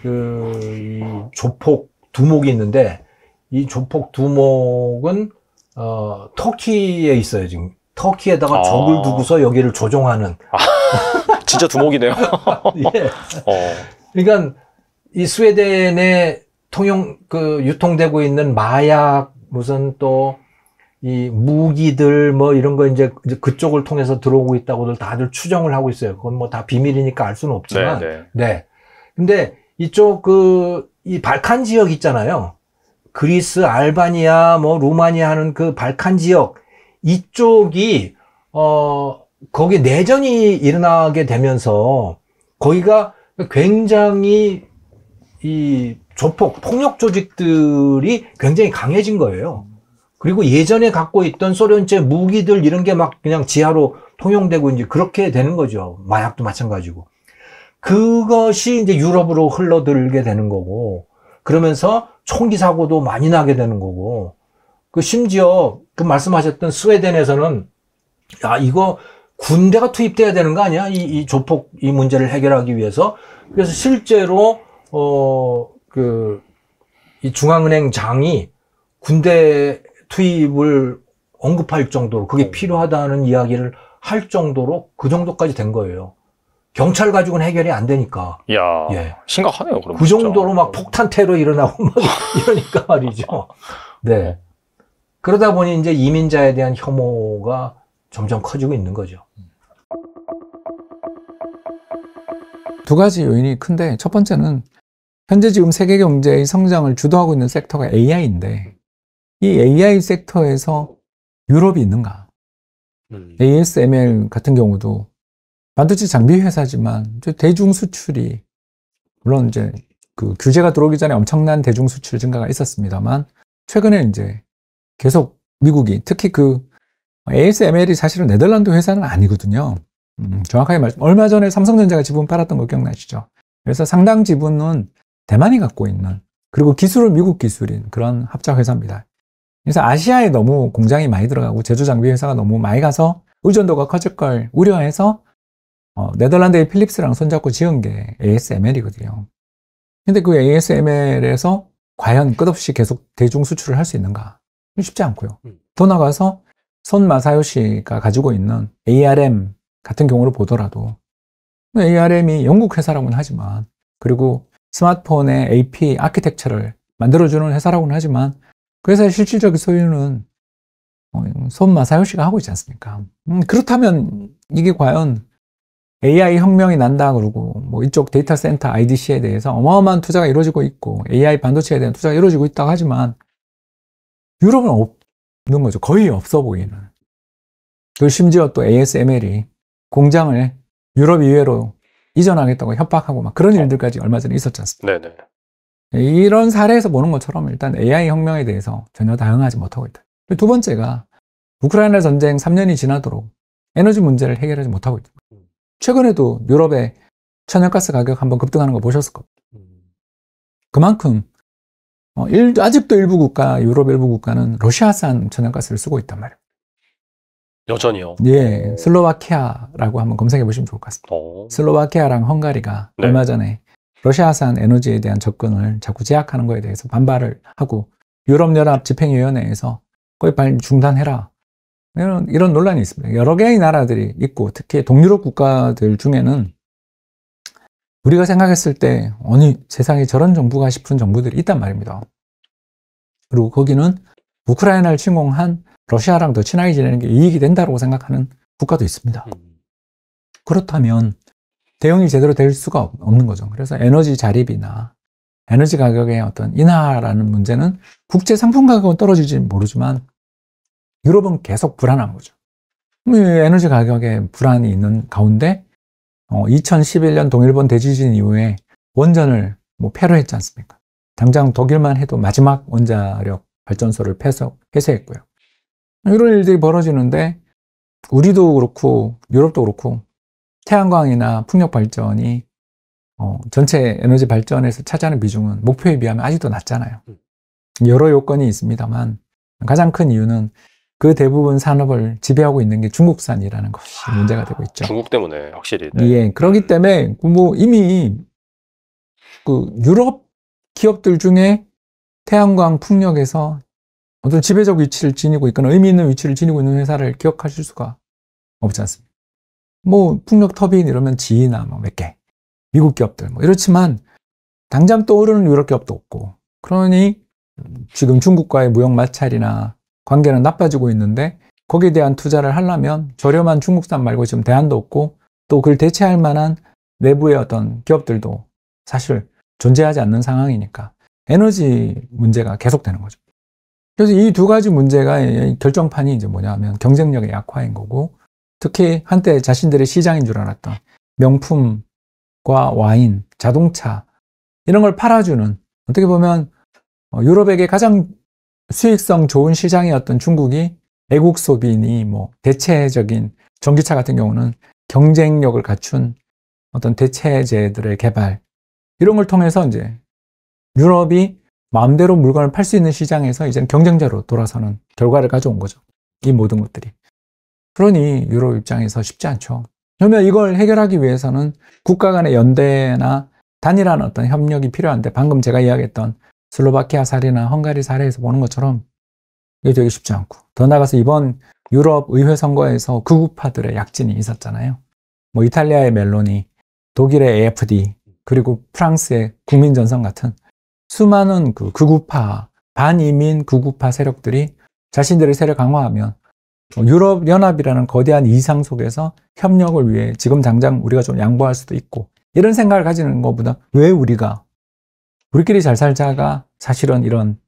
이 조폭 두목이 있는데 이 조폭 두목은 터키에 있어요 지금. 터키에다가 적을 두고서 여기를 조종하는. 진짜 두목이네요. 예. 그러니까 이 스웨덴에 유통되고 있는 마약 무슨 또 이 무기들 뭐 이런 거 이제 그쪽을 통해서 들어오고 있다고들 다들 추정을 하고 있어요. 그건 뭐 다 비밀이니까 알 수는 없지만. 네. 근데 이쪽 이 발칸 지역 있잖아요. 그리스, 알바니아, 뭐 루마니아 하는 그 발칸 지역 이쪽이 거기 내전이 일어나게 되면서 거기가 굉장히 이 조폭 폭력 조직들이 굉장히 강해진 거예요. 그리고 예전에 갖고 있던 소련제 무기들 이런 게 막 그냥 지하로 통용되고 이제 그렇게 되는 거죠. 마약도 마찬가지고. 그것이 이제 유럽으로 흘러들게 되는 거고, 그러면서 총기 사고도 많이 나게 되는 거고, 심지어 그 말씀하셨던 스웨덴에서는 이거 군대가 투입돼야 되는 거 아니야? 이 조폭 이 문제를 해결하기 위해서. 그래서 실제로 이 중앙은행 장이 군대 투입을 언급할 정도로 그게 필요하다는 이야기를 할 정도로 그 정도까지 된 거예요. 경찰 가지고는 해결이 안 되니까. 이야, 예. 심각하네요. 그럼 그 진짜. 정도로 막 폭탄 테러 일어나고 막 이러니까 말이죠. 네. 그러다 보니 이제 이민자에 대한 혐오가 점점 커지고 있는 거죠. 두 가지 요인이 큰데, 첫 번째는 현재 지금 세계 경제의 성장을 주도하고 있는 섹터가 AI인데, 이 AI 섹터에서 유럽이 있는가? ASML 같은 경우도 반도체 장비 회사지만 대중 수출이, 물론 이제 그 규제가 들어오기 전에 엄청난 대중 수출 증가가 있었습니다만, 최근에 이제 계속 미국이, 특히 ASML이 사실은 네덜란드 회사는 아니거든요. 정확하게 얼마 전에 삼성전자가 지분 팔았던 거 기억나시죠? 그래서 상당 지분은 대만이 갖고 있는, 그리고 기술은 미국 기술인 그런 합작 회사입니다. 그래서 아시아에 너무 공장이 많이 들어가고 제조 장비 회사가 너무 많이 가서 의존도가 커질 걸 우려해서 네덜란드의 필립스랑 손잡고 지은 게 ASML이거든요. 근데 그 ASML에서 과연 끝없이 계속 대중 수출을 할 수 있는가? 쉽지 않고요. 더 나가서 손 마사요시가 가지고 있는 ARM 같은 경우를 보더라도 ARM이 영국 회사라고는 하지만, 그리고 스마트폰의 AP 아키텍처를 만들어주는 회사라고는 하지만 그 회사의 실질적인 소유는 손 마사요시가 하고 있지 않습니까? 그렇다면 이게 과연 AI 혁명이 난다 그러고 뭐 이쪽 데이터 센터 IDC에 대해서 어마어마한 투자가 이루어지고 있고 AI 반도체에 대한 투자가 이루어지고 있다고 하지만 유럽은 없는 거죠. 거의 없어 보이는. 그리고 심지어 또 ASML이 공장을 유럽 이외로 이전하겠다고 협박하고 막 그런 일들까지 얼마 전에 있었지 않습니까? 네네. 이런 사례에서 보는 것처럼 일단 AI 혁명에 대해서 전혀 대응하지 못하고 있다. 두 번째가 우크라이나 전쟁 3년이 지나도록 에너지 문제를 해결하지 못하고 있다. 최근에도 유럽의 천연가스 가격 한번 급등하는 거 보셨을 겁니다. 그만큼 아직도 유럽 일부 국가는 러시아산 천연가스를 쓰고 있단 말이에요. 여전히요. 예, 슬로바키아라고 한번 검색해 보시면 좋을 것 같습니다. 슬로바키아랑 헝가리가 네. 얼마 전에 러시아산 에너지에 대한 접근을 자꾸 제약하는 거에 대해서 반발을 하고 유럽연합 집행위원회에서 거의 중단해라. 이런 논란이 있습니다. 여러 개의 나라들이 있고 특히 동유럽 국가들 중에는 우리가 생각했을 때 아니 세상에 저런 정부가 싶은 정부들이 있단 말입니다. 그리고 거기는 우크라이나를 침공한 러시아랑 더 친하게 지내는 게 이익이 된다고 생각하는 국가도 있습니다. 그렇다면 대응이 제대로 될 수가 없는 거죠. 그래서 에너지 자립이나 에너지 가격의 어떤 인하라는 문제는 국제 상품 가격은 떨어질지 모르지만 유럽은 계속 불안한 거죠. 에너지 가격에 불안이 있는 가운데 2011년 동일본 대지진 이후에 원전을 폐로했지 않습니까? 당장 독일만 해도 마지막 원자력 발전소를 폐쇄했고요. 이런 일들이 벌어지는데 우리도 그렇고 유럽도 그렇고 태양광이나 풍력 발전이 전체 에너지 발전에서 차지하는 비중은 목표에 비하면 아직도 낮잖아요. 여러 요건이 있습니다만 가장 큰 이유는 그 대부분 산업을 지배하고 있는 게 중국산이라는 것이 문제가 되고 있죠. 중국 때문에 확실히. 네. 예, 그렇기 때문에 뭐 이미 그 유럽 기업들 중에 태양광 풍력에서 어떤 지배적 위치를 지니고 있거나 의미 있는 위치를 지니고 있는 회사를 기억하실 수가 없지 않습니까? 뭐 풍력 터빈 이러면 지이나 뭐 몇 개, 미국 기업들 뭐 이렇지만 당장 떠오르는 유럽 기업도 없고, 그러니 지금 중국과의 무역 마찰이나 관계는 나빠지고 있는데 거기에 대한 투자를 하려면 저렴한 중국산 말고 지금 대안도 없고 또 그걸 대체할 만한 내부의 어떤 기업들도 사실 존재하지 않는 상황이니까 에너지 문제가 계속되는 거죠. 그래서 이 두 가지 문제가 결정판이 이제 뭐냐면 경쟁력의 약화인 거고, 특히 한때 자신들의 시장인 줄 알았던 명품과 와인, 자동차 이런 걸 팔아주는, 어떻게 보면 유럽에게 가장 수익성 좋은 시장이었던 중국이 애국 소비니 뭐 대체적인 전기차 같은 경우는 경쟁력을 갖춘 어떤 대체제들의 개발, 이런 걸 통해서 이제 유럽이 마음대로 물건을 팔 수 있는 시장에서 이제는 경쟁자로 돌아서는 결과를 가져온 거죠. 이 모든 것들이. 그러니 유럽 입장에서 쉽지 않죠. 그러면 이걸 해결하기 위해서는 국가 간의 연대나 단일한 어떤 협력이 필요한데, 방금 제가 이야기했던 슬로바키아 사례나 헝가리 사례에서 보는 것처럼 이게 되게 쉽지 않고, 더 나아가서 이번 유럽 의회 선거에서 극우파들의 약진이 있었잖아요. 뭐 이탈리아의 멜로니, 독일의 AfD, 그리고 프랑스의 국민전선 같은 수많은 그 극우파, 반이민 극우파 세력들이 자신들의 세력 강화하면 유럽연합이라는 거대한 이상 속에서 협력을 위해 지금 당장 우리가 좀 양보할 수도 있고, 이런 생각을 가지는 것보다 왜 우리끼리 잘 살자가 사실은 이런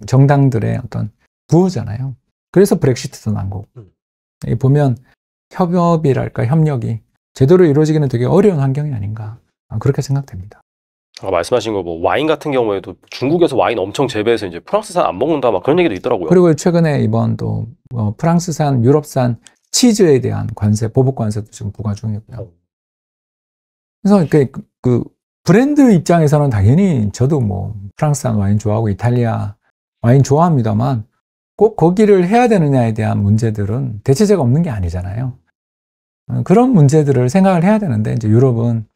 정당들의 어떤 구호잖아요. 그래서 브렉시트도 난 거고. 보면 협업이랄까 협력이 제대로 이루어지기는 되게 어려운 환경이 아닌가, 그렇게 생각됩니다. 말씀하신 거 뭐 와인 같은 경우에도 중국에서 와인 엄청 재배해서 이제 프랑스산 안 먹는다 막 그런 얘기도 있더라고요. 그리고 최근에 이번 또 프랑스산, 유럽산 치즈에 대한 관세, 보복 관세도 지금 부과 중이고요. 그래서 그 브랜드 입장에서는 당연히 저도 뭐 프랑스산 와인 좋아하고 이탈리아 와인 좋아합니다만 꼭 거기를 해야 되느냐에 대한 문제들은 대체제가 없는 게 아니잖아요. 그런 문제들을 생각을 해야 되는데, 이제 유럽은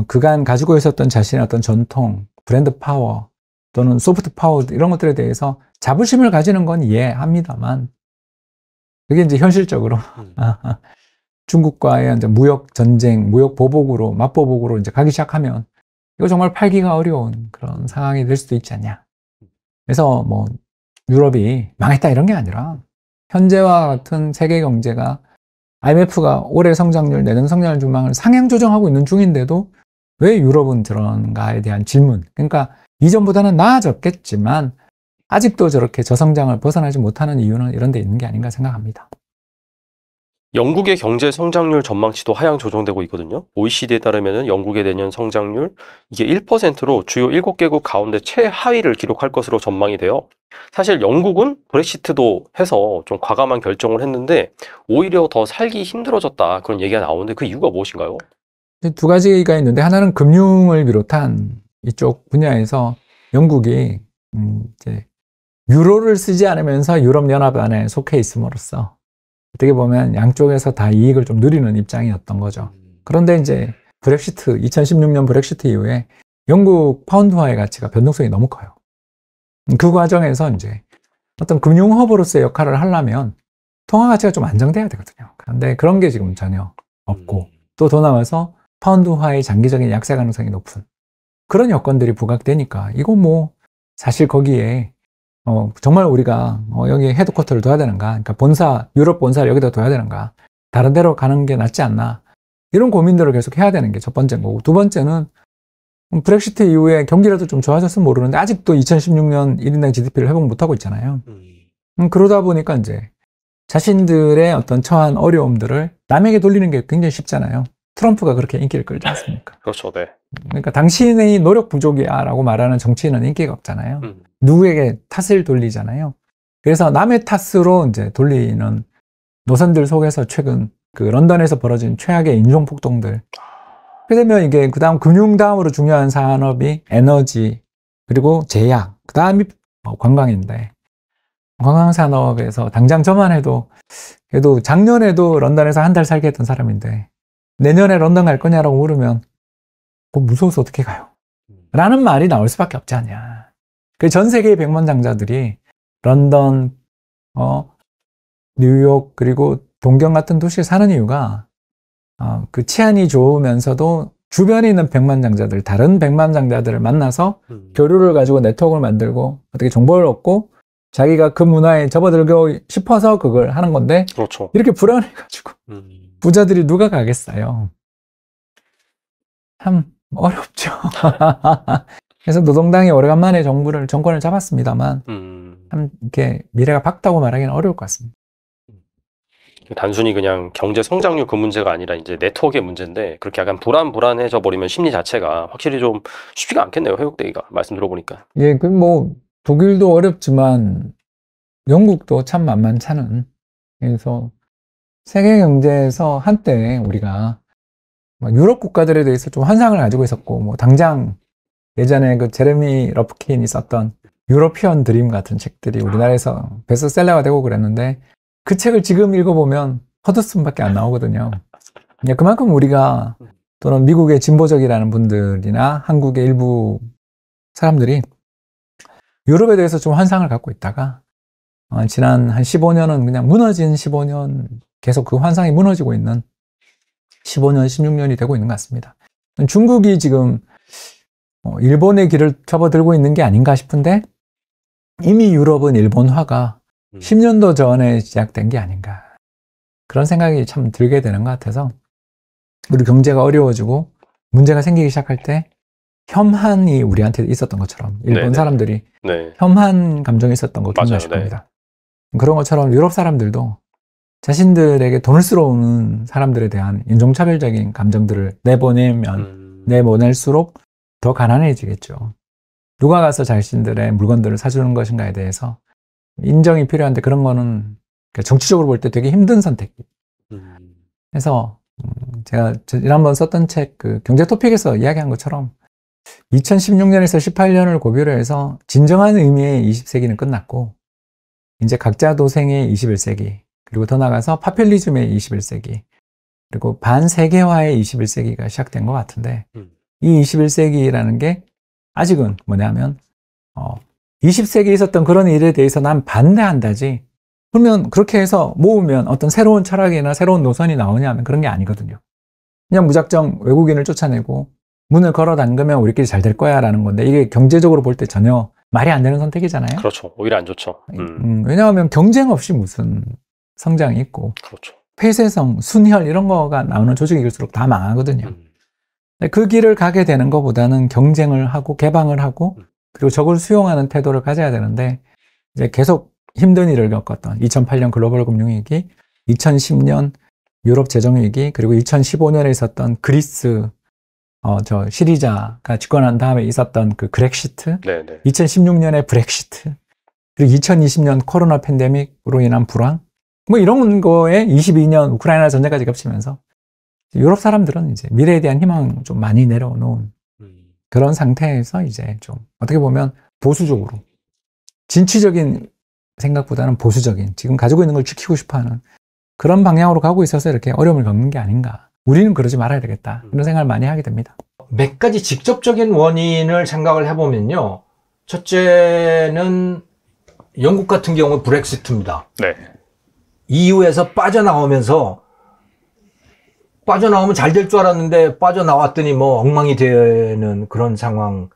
그간 가지고 있었던 자신의 어떤 전통, 브랜드 파워 또는 소프트 파워 이런 것들에 대해서 자부심을 가지는 건 이해합니다만, 그게 이제 현실적으로 중국과의 이제 무역 전쟁, 무역 보복으로, 맞보복으로 이제 가기 시작하면 이거 정말 팔기가 어려운 그런 상황이 될 수도 있지 않냐. 그래서 뭐 유럽이 망했다 이런 게 아니라 현재와 같은 세계 경제가 IMF가 올해 성장률, 내년 성장률 전망을 상향 조정하고 있는 중인데도 왜 유럽은 저런가에 대한 질문. 그러니까 이전보다는 나아졌겠지만 아직도 저렇게 저성장을 벗어나지 못하는 이유는 이런 데 있는 게 아닌가 생각합니다. 영국의 경제 성장률 전망치도 하향 조정되고 있거든요. OECD에 따르면 영국의 내년 성장률 이게 1%로 주요 7개국 가운데 최하위를 기록할 것으로 전망이 돼요. 사실 영국은 브렉시트도 해서 좀 과감한 결정을 했는데 오히려 더 살기 힘들어졌다, 그런 얘기가 나오는데 그 이유가 무엇인가요? 두 가지가 있는데, 하나는 금융을 비롯한 이쪽 분야에서 영국이 이제 유로를 쓰지 않으면서 유럽연합 안에 속해 있음으로써 어떻게 보면 양쪽에서 다 이익을 좀 누리는 입장이었던 거죠. 그런데 이제 브렉시트, 2016년 브렉시트 이후에 영국 파운드화의 가치가 변동성이 너무 커요. 그 과정에서 이제 어떤 금융 허브로서의 역할을 하려면 통화 가치가 좀 안정돼야 되거든요. 그런데 그런 게 지금 전혀 없고, 또 더 나아가서 파운드화의 장기적인 약세 가능성이 높은 그런 여건들이 부각되니까 이거 뭐 사실 거기에 정말 우리가 여기 헤드쿼터를 둬야 되는가, 그러니까 본사, 유럽 본사를 여기다 둬야 되는가, 다른 데로 가는 게 낫지 않나, 이런 고민들을 계속 해야 되는 게 첫 번째인 거고, 두 번째는 브렉시트 이후에 경기라도 좀 좋아졌으면 모르는데 아직도 2016년 1인당 GDP를 회복 못하고 있잖아요. 그러다 보니까 이제 자신들의 어떤 처한 어려움들을 남에게 돌리는 게 굉장히 쉽잖아요. 트럼프가 그렇게 인기를 끌지 않습니까? 그렇죠, 네. 그러니까 당신의 노력 부족이야 라고 말하는 정치인은 인기가 없잖아요. 누구에게 탓을 돌리잖아요. 그래서 남의 탓으로 이제 돌리는 노선들 속에서 최근 그 런던에서 벌어진 최악의 인종폭동들. 그렇게 되면 이게 그 다음 금융 다음으로 중요한 산업이 에너지, 그리고 제약, 그 다음이 관광인데, 관광산업에서 당장 저만 해도 그래도 작년에도 런던에서 한 달 살게 했던 사람인데 내년에 런던 갈 거냐라고 물으면 그거 무서워서 어떻게 가요? 라는 말이 나올 수밖에 없지 않냐. 그 전 세계의 백만장자들이 런던, 뉴욕 그리고 동경 같은 도시에 사는 이유가 그 치안이 좋으면서도 주변에 있는 백만장자들, 다른 백만장자들을 만나서 교류를 가지고 네트워크를 만들고 어떻게 정보를 얻고 자기가 그 문화에 접어들고 싶어서 그걸 하는 건데 그렇죠. 이렇게 불안해가지고 부자들이 누가 가겠어요. 참 어렵죠. 그래서 노동당이 오래간만에 정권을 잡았습니다만 참 이렇게 미래가 밝다고 말하기는 어려울 것 같습니다. 단순히 그냥 경제 성장률 그 문제가 아니라 이제 네트워크의 문제인데 그렇게 약간 불안해져 버리면 심리 자체가 확실히 좀 쉽지가 않겠네요. 회복되기가 말씀 들어보니까. 예, 그 뭐 독일도 어렵지만 영국도 참 만만찮은. 그래서 세계 경제에서 한때 우리가 유럽 국가들에 대해서 좀 환상을 가지고 있었고 뭐 당장 예전에 그 제레미 러프킨이 썼던 유러피언 드림 같은 책들이 우리나라에서 베스트셀러가 되고 그랬는데 그 책을 지금 읽어보면 허드슨밖에 안 나오거든요. 그만큼 우리가 또는 미국의 진보적이라는 분들이나 한국의 일부 사람들이 유럽에 대해서 좀 환상을 갖고 있다가 지난 한 15년은 그냥 무너진 15년, 계속 그 환상이 무너지고 있는 15년, 16년이 되고 있는 것 같습니다. 중국이 지금 일본의 길을 접어들고 있는 게 아닌가 싶은데 이미 유럽은 일본화가 10년도 전에 시작된 게 아닌가. 그런 생각이 참 들게 되는 것 같아서 우리 경제가 어려워지고 문제가 생기기 시작할 때 혐한이 우리한테 있었던 것처럼 일본 네네. 사람들이 네. 혐한 감정이 있었던 거 기억나실 맞아요. 겁니다. 그런 것처럼 유럽 사람들도 자신들에게 돈을 쓸어오는 사람들에 대한 인종차별적인 감정들을 내보낼수록 더 가난해지겠죠. 누가 가서 자신들의 물건들을 사주는 것인가에 대해서 인정이 필요한데 그런 거는 정치적으로 볼 때 되게 힘든 선택이. 그래서 제가 지난번 썼던 책 그 경제 토픽에서 이야기한 것처럼 2016년에서 18년을 고비로 해서 진정한 의미의 20세기는 끝났고 이제 각자 도생의 21세기 그리고 더 나아가서 파퓰리즘의 21세기 그리고 반세계화의 21세기가 시작된 것 같은데 이 21세기라는 게 아직은 뭐냐면 20세기에 있었던 그런 일에 대해서 난 반대한다지 그러면 그렇게 해서 모으면 어떤 새로운 철학이나 새로운 노선이 나오냐면 그런 게 아니거든요. 그냥 무작정 외국인을 쫓아내고 문을 걸어 잠그면 우리끼리 잘 될 거야 라는 건데 이게 경제적으로 볼 때 전혀 말이 안 되는 선택이잖아요. 그렇죠. 오히려 안 좋죠. 왜냐하면 경쟁 없이 무슨 성장이 있고 그렇죠. 폐쇄성, 순혈 이런 거가 나오는 조직일수록 다 망하거든요. 그 길을 가게 되는 것보다는 경쟁을 하고 개방을 하고 그리고 적을 수용하는 태도를 가져야 되는데 이제 계속 힘든 일을 겪었던 2008년 글로벌 금융위기, 2010년 유럽 재정위기, 그리고 2015년에 있었던 그리스 시리자가 집권한 다음에 있었던 그 그렉시트, 네네. 2016년에 브렉시트, 그리고 2020년 코로나 팬데믹으로 인한 불황, 뭐 이런 거에 22년 우크라이나 전쟁까지 겹치면서 유럽 사람들은 이제 미래에 대한 희망 좀 많이 내려놓은 그런 상태에서 이제 좀 어떻게 보면 보수적으로 진취적인 생각보다는 보수적인 지금 가지고 있는 걸 지키고 싶어하는 그런 방향으로 가고 있어서 이렇게 어려움을 겪는 게 아닌가. 우리는 그러지 말아야 되겠다. 이런 생각을 많이 하게 됩니다. 몇 가지 직접적인 원인을 생각을 해보면요. 첫째는 영국 같은 경우 브렉시트입니다. 네. EU에서 빠져나오면 잘 될 줄 알았는데 빠져나왔더니 뭐 엉망이 되는 그런 상황이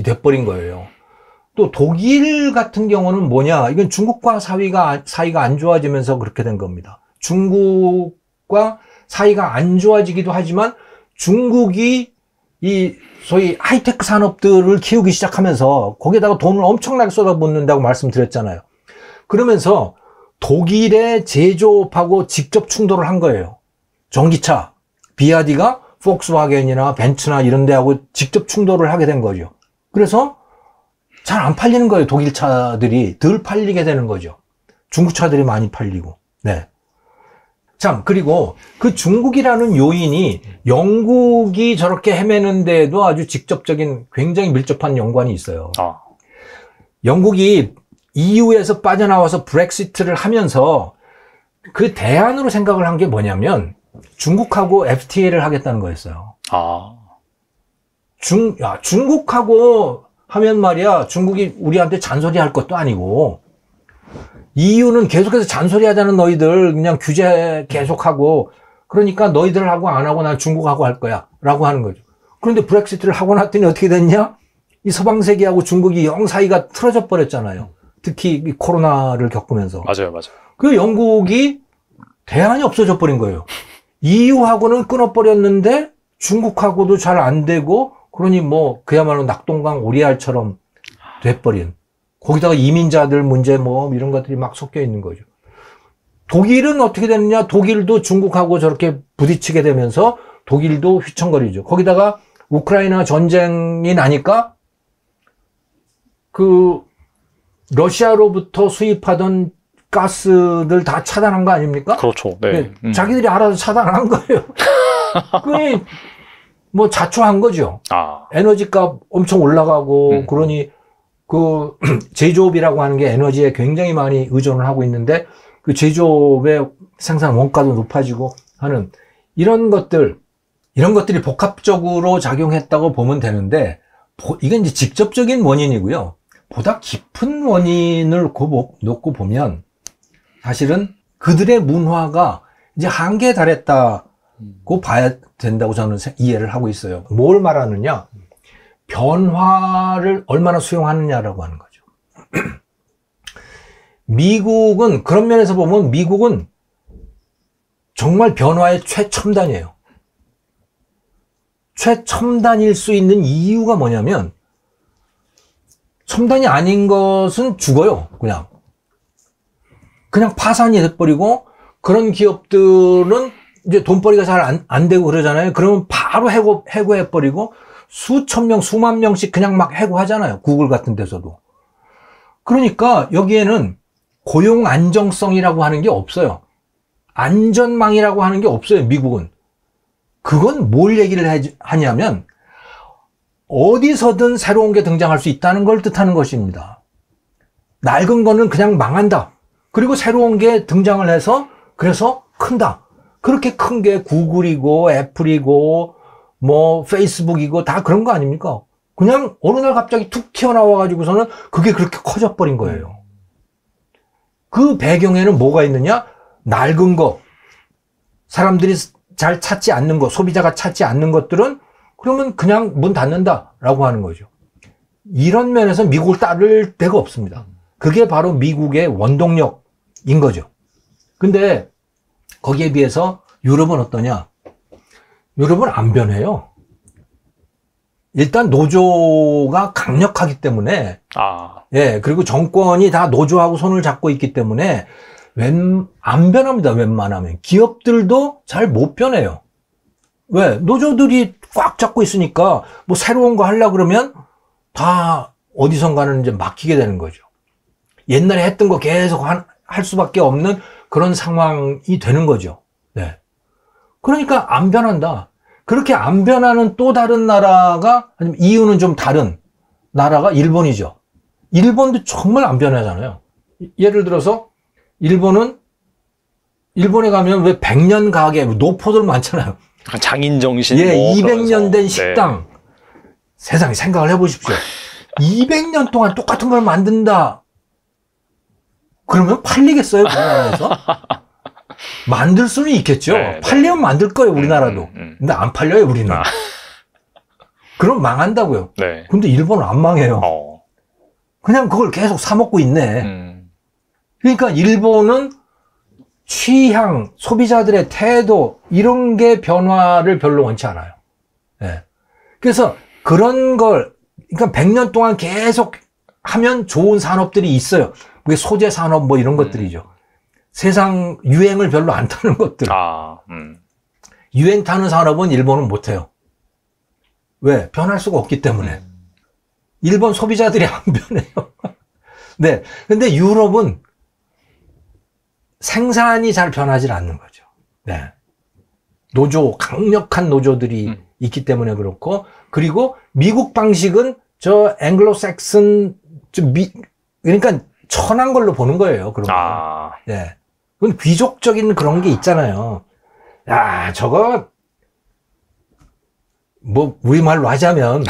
돼버린 거예요. 또 독일 같은 경우는 뭐냐? 이건 중국과 사이가 안 좋아지면서 그렇게 된 겁니다. 중국과 사이가 안 좋아지기도 하지만 중국이 이 소위 하이테크 산업들을 키우기 시작하면서 거기에다가 돈을 엄청나게 쏟아붓는다고 말씀드렸잖아요. 그러면서 독일의 제조업하고 직접 충돌을 한 거예요. 전기차, 비아디가 폭스바겐이나 벤츠나 이런 데하고 직접 충돌을 하게 된 거죠. 그래서 잘 안 팔리는 거예요. 독일 차들이 덜 팔리게 되는 거죠. 중국 차들이 많이 팔리고. 네. 참, 그리고 그 중국이라는 요인이 영국이 저렇게 헤매는 데에도 아주 직접적인 굉장히 밀접한 연관이 있어요. 영국이 EU에서 빠져나와서 브렉시트를 하면서 그 대안으로 생각을 한 게 뭐냐면 중국하고 FTA를 하겠다는 거였어요. 아. 중국하고 하면 말이야, 중국이 우리한테 잔소리 할 것도 아니고, EU는 계속해서 잔소리 하자는 너희들 그냥 규제 계속하고, 그러니까 너희들하고 안 하고 난 중국하고 할 거야. 라고 하는 거죠. 그런데 브렉시트를 하고 났더니 어떻게 됐냐? 이 서방 세계하고 중국이 영 사이가 틀어져 버렸잖아요. 특히 이 코로나를 겪으면서. 맞아요. 그 영국이 대안이 없어져 버린 거예요. EU하고는 끊어버렸는데 중국하고도 잘 안 되고, 그러니 뭐 그야말로 낙동강 오리알처럼 돼버린. 거기다가 이민자들 문제 뭐 이런 것들이 막 섞여 있는 거죠. 독일은 어떻게 됐느냐? 독일도 중국하고 저렇게 부딪히게 되면서 독일도 휘청거리죠. 거기다가 우크라이나 전쟁이 나니까 그 러시아로부터 수입하던 가스들 다 차단한 거 아닙니까? 그렇죠. 네. 자기들이 알아서 차단한 거예요. 그게 뭐 자초한 거죠. 아. 에너지값 엄청 올라가고 그러니 그 제조업이라고 하는 게 에너지에 굉장히 많이 의존을 하고 있는데 그 제조업의 생산 원가도 높아지고 하는 이런 것들이 복합적으로 작용했다고 보면 되는데 이건 이제 직접적인 원인이고요. 보다 깊은 원인을 놓고 보면 사실은 그들의 문화가 이제 한계에 달했다고 봐야 된다고 저는 이해를 하고 있어요. 뭘 말하느냐? 변화를 얼마나 수용하느냐라고 하는 거죠. 미국은 그런 면에서 보면 미국은 정말 변화의 최첨단이에요. 최첨단일 수 있는 이유가 뭐냐면 첨단이 아닌 것은 죽어요. 그냥 파산이 돼버리고 그런 기업들은 이제 돈벌이가 잘 안 되고 그러잖아요. 그러면 바로 해고해버리고 수천 명, 수만 명씩 그냥 막 해고하잖아요. 구글 같은 데서도. 그러니까 여기에는 고용 안정성이라고 하는 게 없어요. 안전망이라고 하는 게 없어요. 미국은. 그건 뭘 얘기를 하냐면 어디서든 새로운 게 등장할 수 있다는 걸 뜻하는 것입니다. 낡은 거는 그냥 망한다. 그리고 새로운 게 등장을 해서 그래서 큰다. 그렇게 큰 게 구글이고 애플이고 뭐 페이스북이고 다 그런 거 아닙니까? 그냥 어느 날 갑자기 툭 튀어나와 가지고서는 그게 그렇게 커져 버린 거예요. 그 배경에는 뭐가 있느냐? 낡은 거, 사람들이 잘 찾지 않는 거, 소비자가 찾지 않는 것들은 그러면 그냥 문 닫는다라고 하는 거죠. 이런 면에서 미국을 따를 데가 없습니다. 그게 바로 미국의 원동력인 거죠. 근데 거기에 비해서 유럽은 어떠냐? 유럽은 안 변해요. 일단 노조가 강력하기 때문에, 예, 그리고 정권이 다 노조하고 손을 잡고 있기 때문에 안 변합니다. 웬만하면 기업들도 잘 못 변해요. 왜? 노조들이 꽉 잡고 있으니까 뭐 새로운 거 하려고 그러면 다 어디선가는 이제 막히게 되는 거죠. 옛날에 했던 거 계속 할 수밖에 없는 그런 상황이 되는 거죠. 네. 그러니까 안 변한다. 그렇게 안 변하는 또 다른 나라가, 아니면 이유는 좀 다른 나라가 일본이죠. 일본도 정말 안 변하잖아요. 예를 들어서 일본에 가면 왜 100년 가게, 노포들 많잖아요. 장인정신. 예, 뭐 200년 된 네. 식당. 세상에 생각을 해보십시오. 200년 동안 똑같은 걸 만든다. 그러면 팔리겠어요, 우리나라에서? 만들 수는 있겠죠. 네, 팔리면 만들 거예요, 우리나라도. 근데 안 팔려요, 우리는. 그럼 망한다고요. 네. 근데 일본은 안 망해요. 그냥 그걸 계속 사먹고 있네. 그러니까 일본은 취향, 소비자들의 태도, 이런 게 변화를 별로 원치 않아요. 네. 그래서 그런 걸, 그러니까 100년 동안 계속 하면 좋은 산업들이 있어요. 그게 소재 산업 뭐 이런 것들이죠. 세상 유행을 별로 안 타는 것들. 유행 타는 산업은 일본은 못 해요. 왜? 변할 수가 없기 때문에. 일본 소비자들이 안 변해요. 네. 근데 유럽은 생산이 잘 변하지 않는 거죠. 네. 강력한 노조들이 있기 때문에 그렇고, 그리고 미국 방식은 저 앵글로색슨, 그러니까 천한 걸로 보는 거예요. 그런 거. 아, 예. 그건 귀족적인 그런 게 있잖아요. 야, 저거, 뭐, 우리말로 하자면,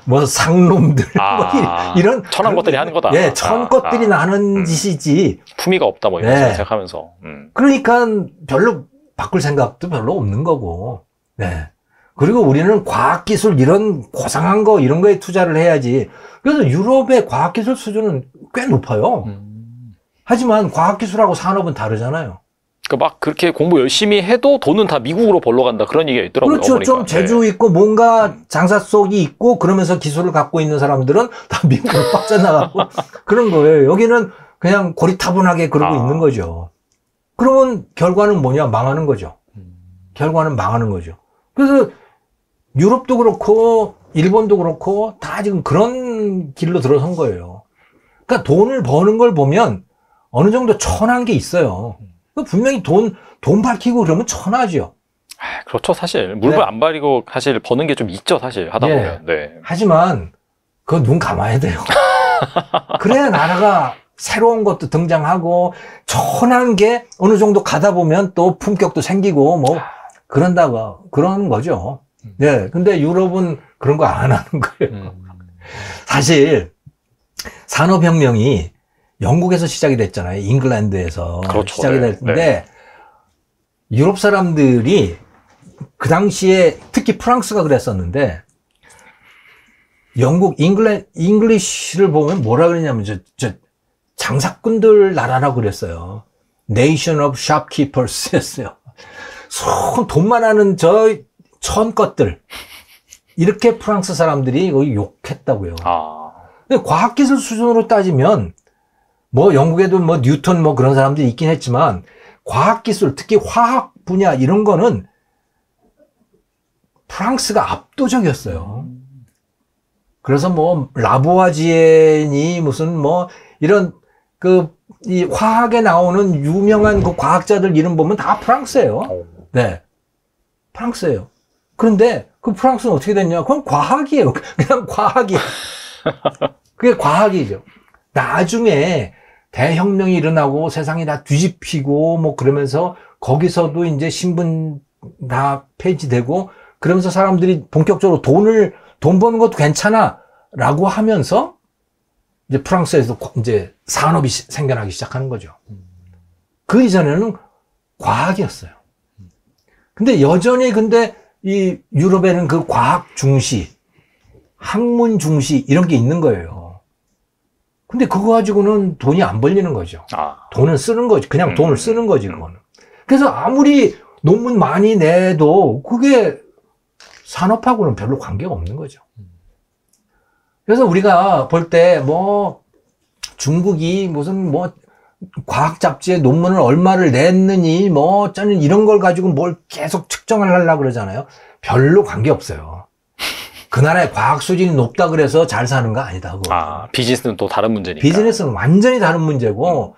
뭐, 상놈들, 뭐, 이런. 천한 것들이 하는 거다. 예, 천 것들이 나는 짓이지. 품위가 없다, 뭐, 이런 네. 생각하면서. 그러니까 별로 바꿀 생각도 별로 없는 거고. 네. 그리고 우리는 과학기술 이런 고상한 거, 이런 거에 투자를 해야지. 그래서 유럽의 과학기술 수준은 꽤 높아요. 하지만 과학기술하고 산업은 다르잖아요. 그러니까 막 그렇게 공부 열심히 해도 돈은 다 미국으로 벌러 간다. 그런 얘기가 있더라고요. 그렇죠. 어머니가. 좀 재주 있고 뭔가 장사 속이 있고 그러면서 기술을 갖고 있는 사람들은 다 미국으로 빠져나가고 그런 거예요. 여기는 그냥 고리타분하게 그러고 있는 거죠. 그러면 결과는 뭐냐? 망하는 거죠. 결과는 망하는 거죠. 그래서 유럽도 그렇고 일본도 그렇고 다 지금 그런 길로 들어선 거예요. 그러니까 돈을 버는 걸 보면 어느 정도 천한 게 있어요. 분명히 돈 밝히고 그러면 천하죠. 그렇죠, 사실. 물불 네. 안 가리고 사실 버는 게 좀 있죠, 사실. 하다 예. 보면. 네. 하지만 그거 눈 감아야 돼요. 그래야 나라가 새로운 것도 등장하고 천한 게 어느 정도 가다 보면 또 품격도 생기고 뭐 그런다고 그런 거죠. 네. 근데 유럽은 그런 거 안 하는 거예요. 사실 산업혁명이 영국에서 시작이 됐잖아요. 잉글랜드에서 그렇죠. 시작이 네. 됐는데 네. 유럽 사람들이 그 당시에 특히 프랑스가 그랬었는데 영국 잉글리시를 보면 뭐라 그러냐면 저 장사꾼들 나라라고 그랬어요. Nation of Shopkeepers 였어요. 돈만 하는 저 천 것들 이렇게 프랑스 사람들이 거기 욕했다고요. 근데 과학기술 수준으로 따지면 뭐 영국에도 뭐 뉴턴 뭐 그런 사람들이 있긴 했지만 과학기술 특히 화학 분야 이런 거는 프랑스가 압도적이었어요. 그래서 뭐 라보아지에니 무슨 뭐 이런 이 화학에 나오는 유명한 그 과학자들 이름 보면 다 프랑스예요. 네, 프랑스예요. 그런데 그 프랑스는 어떻게 됐냐? 그건 과학이에요. 그냥 과학이에요. 그게 과학이죠. 나중에 대혁명이 일어나고 세상이 다 뒤집히고 뭐 그러면서 거기서도 이제 신분 다 폐지되고 그러면서 사람들이 본격적으로 돈 버는 것도 괜찮아 라고 하면서 이제 프랑스에서 이제 산업이 생겨나기 시작하는 거죠. 그 이전에는 과학이었어요. 근데 여전히 이 유럽에는 그 과학 중시, 학문 중시 이런 게 있는 거예요. 근데 그거 가지고는 돈이 안 벌리는 거죠. 돈은 쓰는 거지. 그냥 돈을 쓰는 거지, 그거는. 그래서 아무리 논문 많이 내도 그게 산업하고는 별로 관계가 없는 거죠. 그래서 우리가 볼 때 뭐 중국이 무슨 뭐 과학 잡지에 논문을 얼마를 냈느니 뭐 어쩌는 이런 걸 가지고 뭘 계속 측정을 하려고 그러잖아요. 별로 관계 없어요. 그 나라의 과학 수준이 높다 그래서 잘 사는 거 아니다. 비즈니스는 또 다른 문제니까. 비즈니스는 완전히 다른 문제고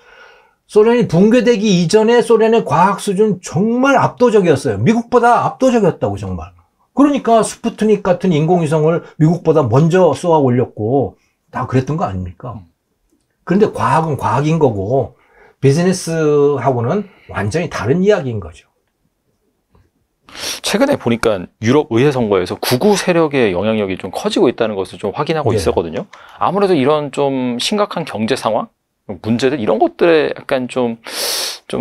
소련이 붕괴되기 이전에 소련의 과학 수준 정말 압도적이었어요. 미국보다 압도적이었다고 정말. 그러니까 스푸트닉 같은 인공위성을 미국보다 먼저 쏘아 올렸고 다 그랬던 거 아닙니까? 그런데 과학은 과학인 거고 비즈니스하고는 완전히 다른 이야기인 거죠. 최근에 보니까 유럽 의회 선거에서 극우 세력의 영향력이 좀 커지고 있다는 것을 좀 확인하고 있었거든요. 아무래도 이런 좀 심각한 경제 상황, 문제들 이런 것들에 약간 좀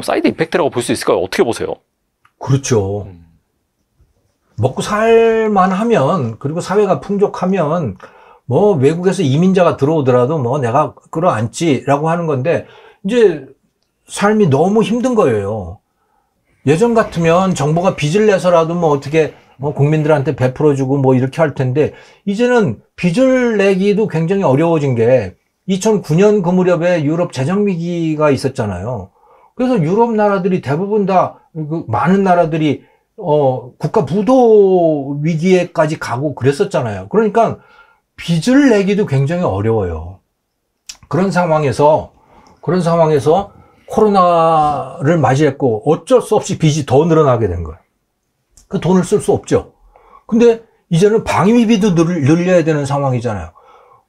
사이드 이펙트라고 볼 수 있을까요? 어떻게 보세요? 그렇죠. 먹고 살만 하면 그리고 사회가 풍족하면 뭐 외국에서 이민자가 들어오더라도 뭐 내가 끌어안지라고 하는 건데 이제 삶이 너무 힘든 거예요. 예전 같으면 정부가 빚을 내서라도 뭐 어떻게 뭐 국민들한테 베풀어주고 뭐 이렇게 할 텐데 이제는 빚을 내기도 굉장히 어려워진 게 2009년 그 무렵에 유럽 재정 위기가 있었잖아요. 그래서 유럽 나라들이 대부분 다 많은 나라들이 국가 부도 위기에까지 가고 그랬었잖아요. 그러니까 빚을 내기도 굉장히 어려워요. 그런 상황에서 코로나를 맞이했고 어쩔 수 없이 빚이 더 늘어나게 된 거예요. 그 돈을 쓸 수 없죠. 근데 이제는 방위비도 늘려야 되는 상황이잖아요.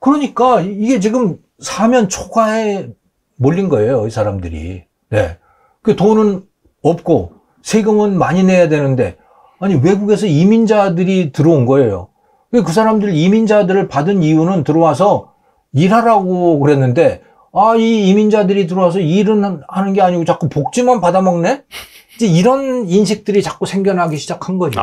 그러니까 이게 지금 사면 초과에 몰린 거예요, 이 사람들이. 네. 그 돈은 없고 세금은 많이 내야 되는데, 아니 외국에서 이민자들이 들어온 거예요. 그 사람들 이민자들을 받은 이유는 들어와서 일하라고 그랬는데, 이 이민자들이 들어와서 일은 하는 게 아니고 자꾸 복지만 받아먹네? 이제 이런 인식들이 자꾸 생겨나기 시작한 거죠.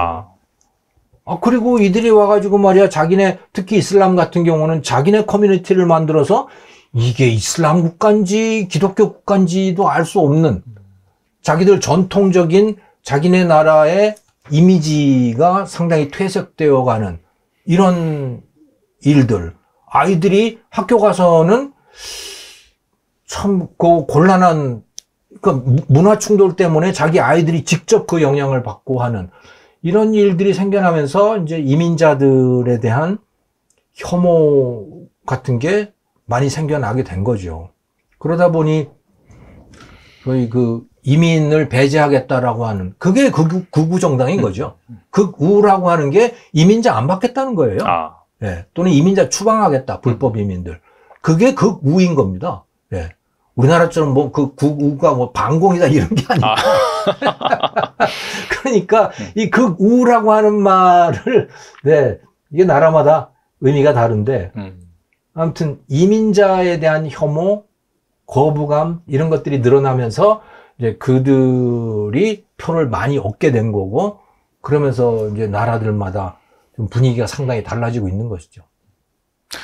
그리고 이들이 와가지고 말이야, 자기네, 특히 이슬람 같은 경우는 자기네 커뮤니티를 만들어서 이게 이슬람 국가인지 기독교 국가인지도 알 수 없는 자기들 전통적인 자기네 나라의 이미지가 상당히 퇴색되어 가는 이런 일들. 아이들이 학교 가서는 참 그 곤란한 문화 충돌 때문에 자기 아이들이 직접 그 영향을 받고 하는 이런 일들이 생겨나면서 이제 이민자들에 대한 혐오 같은 게 많이 생겨나게 된 거죠. 그러다 보니 거의 그 이민을 배제하겠다라고 하는 그게 극우 정당인 거죠. 극우라고 하는 게 이민자 안 받겠다는 거예요. 예, 또는 이민자 추방하겠다, 불법 이민들. 그게 극우인 겁니다. 예. 우리나라처럼 뭐 그 극우가 뭐 반공이다 이런 게 아니고. 그러니까 이 극우라고 하는 말을, 네, 이게 나라마다 의미가 다른데, 아무튼 이민자에 대한 혐오, 거부감 이런 것들이 늘어나면서 이제 그들이 표를 많이 얻게 된 거고, 그러면서 이제 나라들마다 좀 분위기가 상당히 달라지고 있는 것이죠.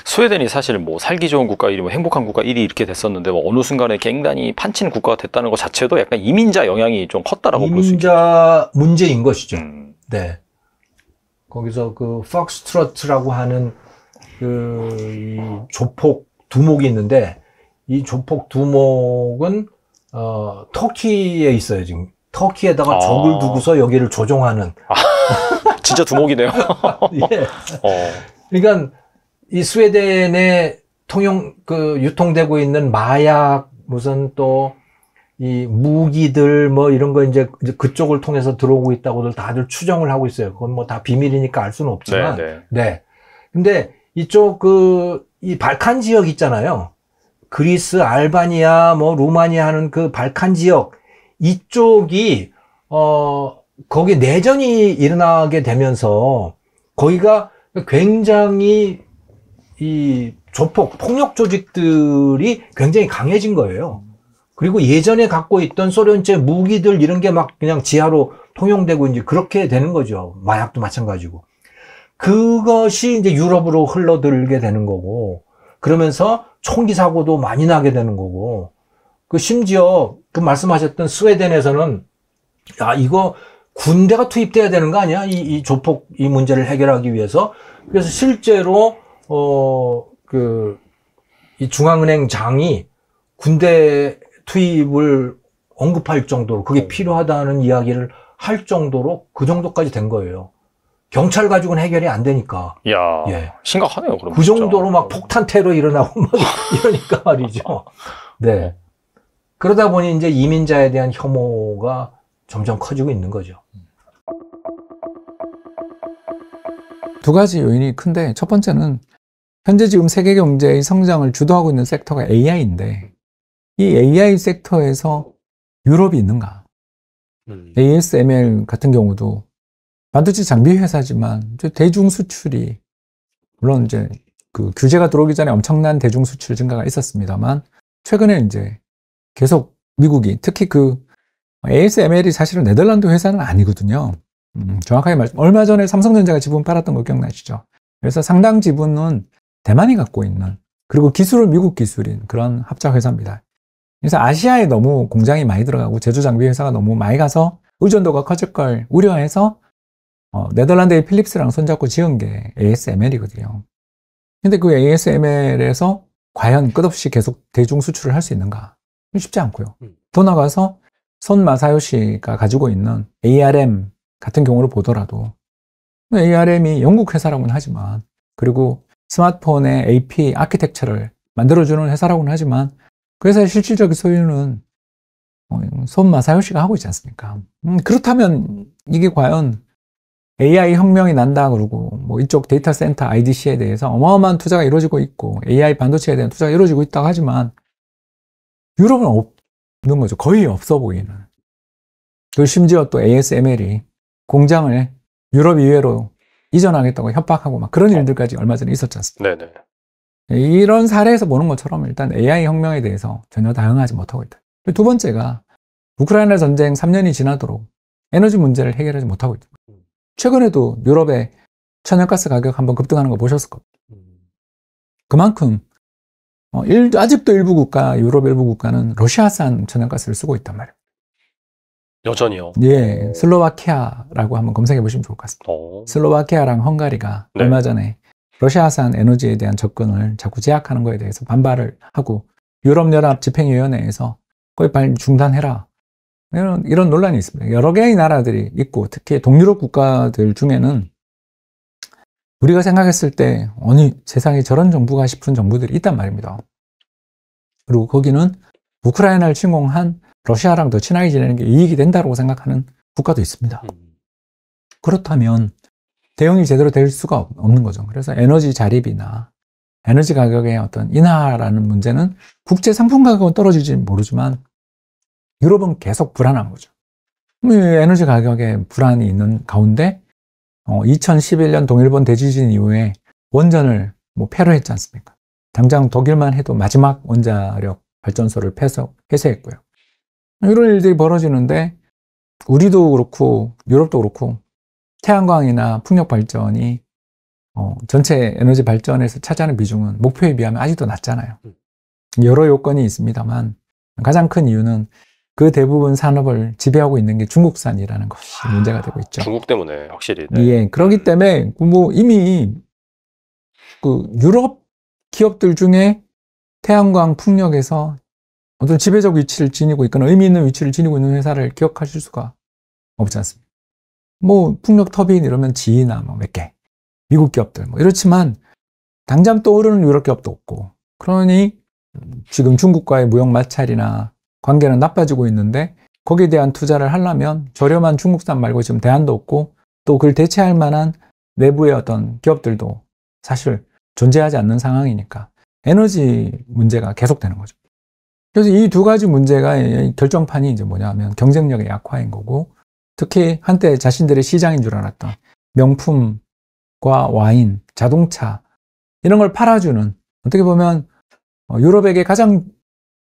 스웨덴이 사실 뭐 살기 좋은 국가 1위, 뭐 행복한 국가 1위 이렇게 됐었는데 뭐 어느 순간에 굉장히 판치는 국가가 됐다는 것 자체도 약간 이민자 영향이 좀 컸다라고 볼 수 있겠죠. 이민자 문제인 것이죠. 네. 거기서 그 폭스트로트라고 하는 이 조폭 두목이 있는데, 이 조폭 두목은 터키에 있어요, 지금. 터키에다가 적을 두고서 여기를 조종하는. 진짜 두목이네요. 예. 그러니까 이 스웨덴에 유통되고 있는 마약, 무슨 또 이 무기들 뭐 이런 거 이제 그쪽을 통해서 들어오고 있다고들 다들 추정을 하고 있어요. 그건 뭐 다 비밀이니까 알 수는 없지만. 네. 근데 이쪽 이 발칸 지역 있잖아요. 그리스, 알바니아, 뭐 루마니아 하는 그 발칸 지역, 이쪽이 거기 내전이 일어나게 되면서 거기가 굉장히 이 조폭, 폭력 조직들이 굉장히 강해진 거예요. 그리고 예전에 갖고 있던 소련제 무기들 이런 게 막 그냥 지하로 통용되고 이제 그렇게 되는 거죠. 마약도 마찬가지고. 그것이 이제 유럽으로 흘러들게 되는 거고, 그러면서 총기 사고도 많이 나게 되는 거고, 심지어 그 말씀하셨던 스웨덴에서는 이거 군대가 투입돼야 되는 거 아니야? 이 조폭 이 문제를 해결하기 위해서. 그래서 실제로 이 중앙은행장이 군대 투입을 언급할 정도로 그게 필요하다는 이야기를 할 정도로 그 정도까지 된 거예요. 경찰 가지고는 해결이 안 되니까. 이야, 예. 심각하네요, 그럼. 그 정도로 막 폭탄 테러 일어나고 막 이러니까 말이죠. 네. 그러다 보니 이제 이민자에 대한 혐오가 점점 커지고 있는 거죠. 두 가지 요인이 큰데, 첫 번째는 현재 지금 세계 경제의 성장을 주도하고 있는 섹터가 AI인데, 이 AI 섹터에서 유럽이 있는가? ASML 같은 경우도 반도체 장비 회사지만 대중 수출이, 물론 이제 그 규제가 들어오기 전에 엄청난 대중 수출 증가가 있었습니다만, 최근에 이제 계속 미국이, 특히 ASML이 사실은 네덜란드 회사는 아니거든요. 정확하게 얼마 전에 삼성전자가 지분 팔았던 거 기억나시죠? 그래서 상당 지분은 대만이 갖고 있는, 그리고 기술은 미국 기술인 그런 합작 회사입니다. 그래서 아시아에 너무 공장이 많이 들어가고 제조 장비 회사가 너무 많이 가서 의존도가 커질 걸 우려해서 네덜란드의 필립스랑 손잡고 지은 게 ASML이거든요. 근데 그 ASML에서 과연 끝없이 계속 대중 수출을 할 수 있는가? 쉽지 않고요. 더 나가서 손 마사요시가 가지고 있는 ARM 같은 경우를 보더라도, ARM이 영국 회사라고는 하지만, 그리고 스마트폰의 AP 아키텍처를 만들어주는 회사라고는 하지만, 그 회사의 실질적인 소유는 손 마사요시가 하고 있지 않습니까? 그렇다면 이게 과연 AI 혁명이 난다 그러고 뭐 이쪽 데이터 센터 IDC에 대해서 어마어마한 투자가 이루어지고 있고 AI 반도체에 대한 투자가 이루어지고 있다고 하지만 유럽은 없는 거죠. 거의 없어 보이는. 그리고 심지어 또 ASML이 공장을 유럽 이외로 이전하겠다고 협박하고 막 그런 일들까지 얼마 전에 있었지 않습니까? 네네. 이런 사례에서 보는 것처럼 일단 AI 혁명에 대해서 전혀 대응하지 못하고 있다. 두 번째가 우크라이나 전쟁 3년이 지나도록 에너지 문제를 해결하지 못하고 있다. 최근에도 유럽의 천연가스 가격 한번 급등하는 거 보셨을 겁니다. 그만큼 아직도 일부 국가, 유럽 일부 국가는 러시아산 천연가스를 쓰고 있단 말이에요. 여전히요. 예, 슬로바키아라고 한번 검색해 보시면 좋을 것 같습니다. 슬로바키아랑 헝가리가 네. 얼마 전에 러시아산 에너지에 대한 접근을 자꾸 제약하는 거에 대해서 반발을 하고 유럽연합 집행위원회에서 거의 중단해라. 이런 논란이 있습니다. 여러 개의 나라들이 있고 특히 동유럽 국가들 중에는 우리가 생각했을 때 아니 세상에 저런 정부가 싶은 정부들이 있단 말입니다. 그리고 거기는 우크라이나를 침공한 러시아랑 더 친하게 지내는 게 이익이 된다고 생각하는 국가도 있습니다. 그렇다면 대응이 제대로 될 수가 없는 거죠. 그래서 에너지 자립이나 에너지 가격의 어떤 인하라는 문제는 국제 상품 가격은 떨어질지 모르지만 유럽은 계속 불안한 거죠. 에너지 가격에 불안이 있는 가운데 2011년 동일본 대지진 이후에 원전을 폐로했지 않습니까? 당장 독일만 해도 마지막 원자력 발전소를 폐쇄했고요. 이런 일들이 벌어지는데 우리도 그렇고 유럽도 그렇고 태양광이나 풍력 발전이 전체 에너지 발전에서 차지하는 비중은 목표에 비하면 아직도 낮잖아요. 여러 요건이 있습니다만 가장 큰 이유는 그 대부분 산업을 지배하고 있는 게 중국산이라는 것이 문제가 되고 있죠. 중국 때문에 확실히. 네. 예, 그렇기 때문에 이미 유럽 기업들 중에 태양광 풍력에서 어떤 지배적 위치를 지니고 있거나 의미 있는 위치를 지니고 있는 회사를 기억하실 수가 없지 않습니까? 풍력 터빈 이러면 GE나 몇 개, 미국 기업들 이렇지만 당장 떠오르는 유럽 기업도 없고, 그러니 지금 중국과의 무역 마찰이나 관계는 나빠지고 있는데 거기에 대한 투자를 하려면 저렴한 중국산 말고 지금 대안도 없고 또 그걸 대체할 만한 내부의 어떤 기업들도 사실 존재하지 않는 상황이니까 에너지 문제가 계속되는 거죠. 그래서 이 두 가지 문제가 결정판이 이제 뭐냐면 경쟁력의 약화인 거고, 특히 한때 자신들의 시장인 줄 알았던 명품과 와인, 자동차 이런 걸 팔아주는, 어떻게 보면 유럽에게 가장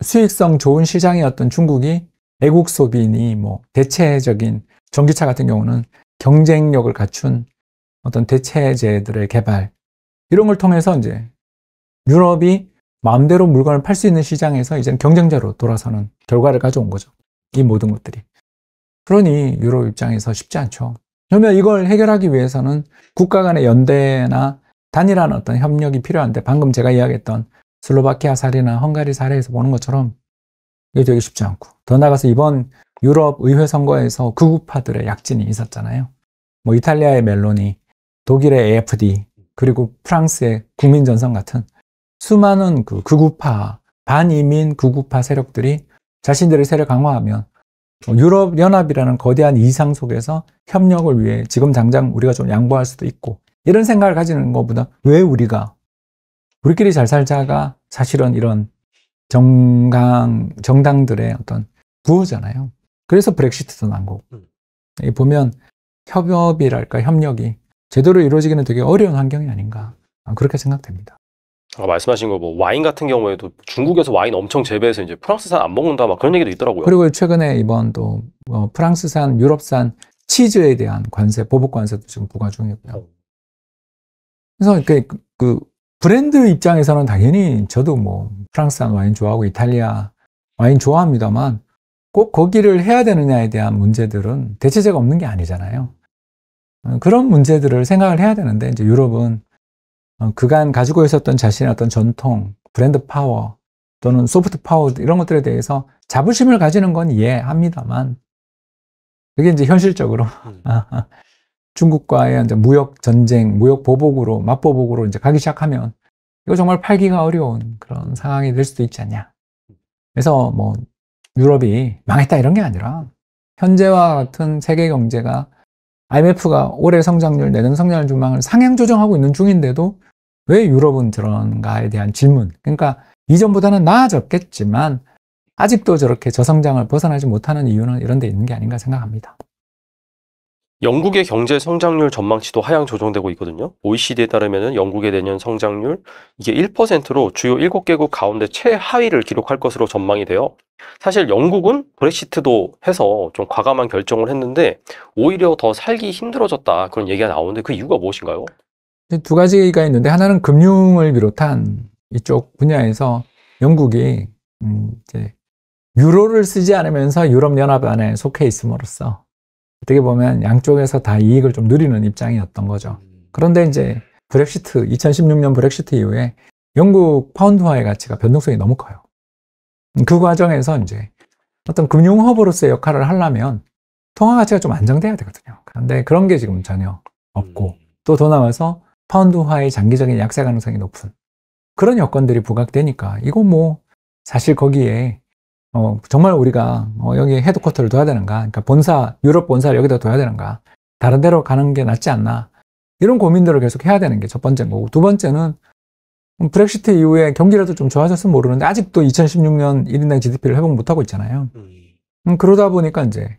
수익성 좋은 시장이었던 중국이 애국 소비니 대체적인 전기차 같은 경우는 경쟁력을 갖춘 어떤 대체제들의 개발 이런 걸 통해서 이제 유럽이 마음대로 물건을 팔 수 있는 시장에서 이제는 경쟁자로 돌아서는 결과를 가져온 거죠. 이 모든 것들이. 그러니 유럽 입장에서 쉽지 않죠. 그러면 이걸 해결하기 위해서는 국가 간의 연대나 단일한 어떤 협력이 필요한데, 방금 제가 이야기했던 슬로바키아 사례나 헝가리 사례에서 보는 것처럼 이게 되게 쉽지 않고, 더 나아가서 이번 유럽 의회 선거에서 극우파들의 약진이 있었잖아요. 이탈리아의 멜로니, 독일의 AfD, 그리고 프랑스의 국민전선 같은 수많은 극우파, 반이민 극우파 세력들이 자신들의 세력 강화하면 유럽 연합이라는 거대한 이상 속에서 협력을 위해 지금 당장 우리가 좀 양보할 수도 있고, 이런 생각을 가지는 것보다 왜 우리끼리 잘 살자가 사실은 이런 정당들의 어떤 구호잖아요. 그래서 브렉시트도 난 거고. 보면 협업이랄까 협력이 제대로 이루어지기는 되게 어려운 환경이 아닌가, 그렇게 생각됩니다. 아까 말씀하신 거 와인 같은 경우에도 중국에서 와인 엄청 재배해서 이제 프랑스산 안 먹는다 막 그런 얘기도 있더라고요. 그리고 최근에 이번 또 프랑스산, 유럽산 치즈에 대한 보복 관세도 지금 부과 중이고요. 그래서 그 브랜드 입장에서는 당연히 저도 프랑스산 와인 좋아하고 이탈리아 와인 좋아합니다만 꼭 거기를 해야 되느냐에 대한 문제들은 대체제가 없는 게 아니잖아요. 그런 문제들을 생각을 해야 되는데, 이제 유럽은 그간 가지고 있었던 자신의 어떤 전통, 브랜드 파워 또는 소프트 파워 이런 것들에 대해서 자부심을 가지는 건 이해합니다만, 그게 이제 현실적으로 중국과의 이제 무역 전쟁, 무역 보복으로, 맞보복으로 이제 가기 시작하면 이거 정말 팔기가 어려운 그런 상황이 될 수도 있지 않냐. 그래서 유럽이 망했다 이런 게 아니라 현재와 같은 세계 경제가 IMF가 올해 성장률, 내년 성장률 전망을 상향 조정하고 있는 중인데도 왜 유럽은 저런가에 대한 질문. 그러니까 이전보다는 나아졌겠지만 아직도 저렇게 저성장을 벗어나지 못하는 이유는 이런 데 있는 게 아닌가 생각합니다. 영국의 경제 성장률 전망치도 하향 조정되고 있거든요. OECD에 따르면 영국의 내년 성장률 이게 1%로 주요 7개국 가운데 최하위를 기록할 것으로 전망이 돼요. 사실 영국은 브렉시트도 해서 좀 과감한 결정을 했는데 오히려 더 살기 힘들어졌다 그런 얘기가 나오는데 그 이유가 무엇인가요? 두 가지가 있는데 하나는 금융을 비롯한 이쪽 분야에서 영국이 이제 유로를 쓰지 않으면서 유럽연합 안에 속해 있음으로써 어떻게 보면 양쪽에서 다 이익을 좀 누리는 입장이었던 거죠. 그런데 이제 브렉시트, 2016년 브렉시트 이후에 영국 파운드화의 가치가 변동성이 너무 커요. 그 과정에서 이제 어떤 금융허브로서의 역할을 하려면 통화 가치가 좀 안정돼야 되거든요. 그런데 그런 게 지금 전혀 없고 또 더 나아가서 파운드화의 장기적인 약세 가능성이 높은 그런 여건들이 부각되니까 이거 뭐 사실 거기에 정말 우리가 여기 헤드쿼터를 둬야 되는가, 그러니까 본사, 유럽 본사를 여기다 둬야 되는가, 다른 데로 가는 게 낫지 않나, 이런 고민들을 계속 해야 되는 게 첫 번째인 거고, 두 번째는 브렉시트 이후에 경기라도 좀 좋아졌으면 모르는데 아직도 2016년 1인당 GDP를 회복 못하고 있잖아요. 그러다 보니까 이제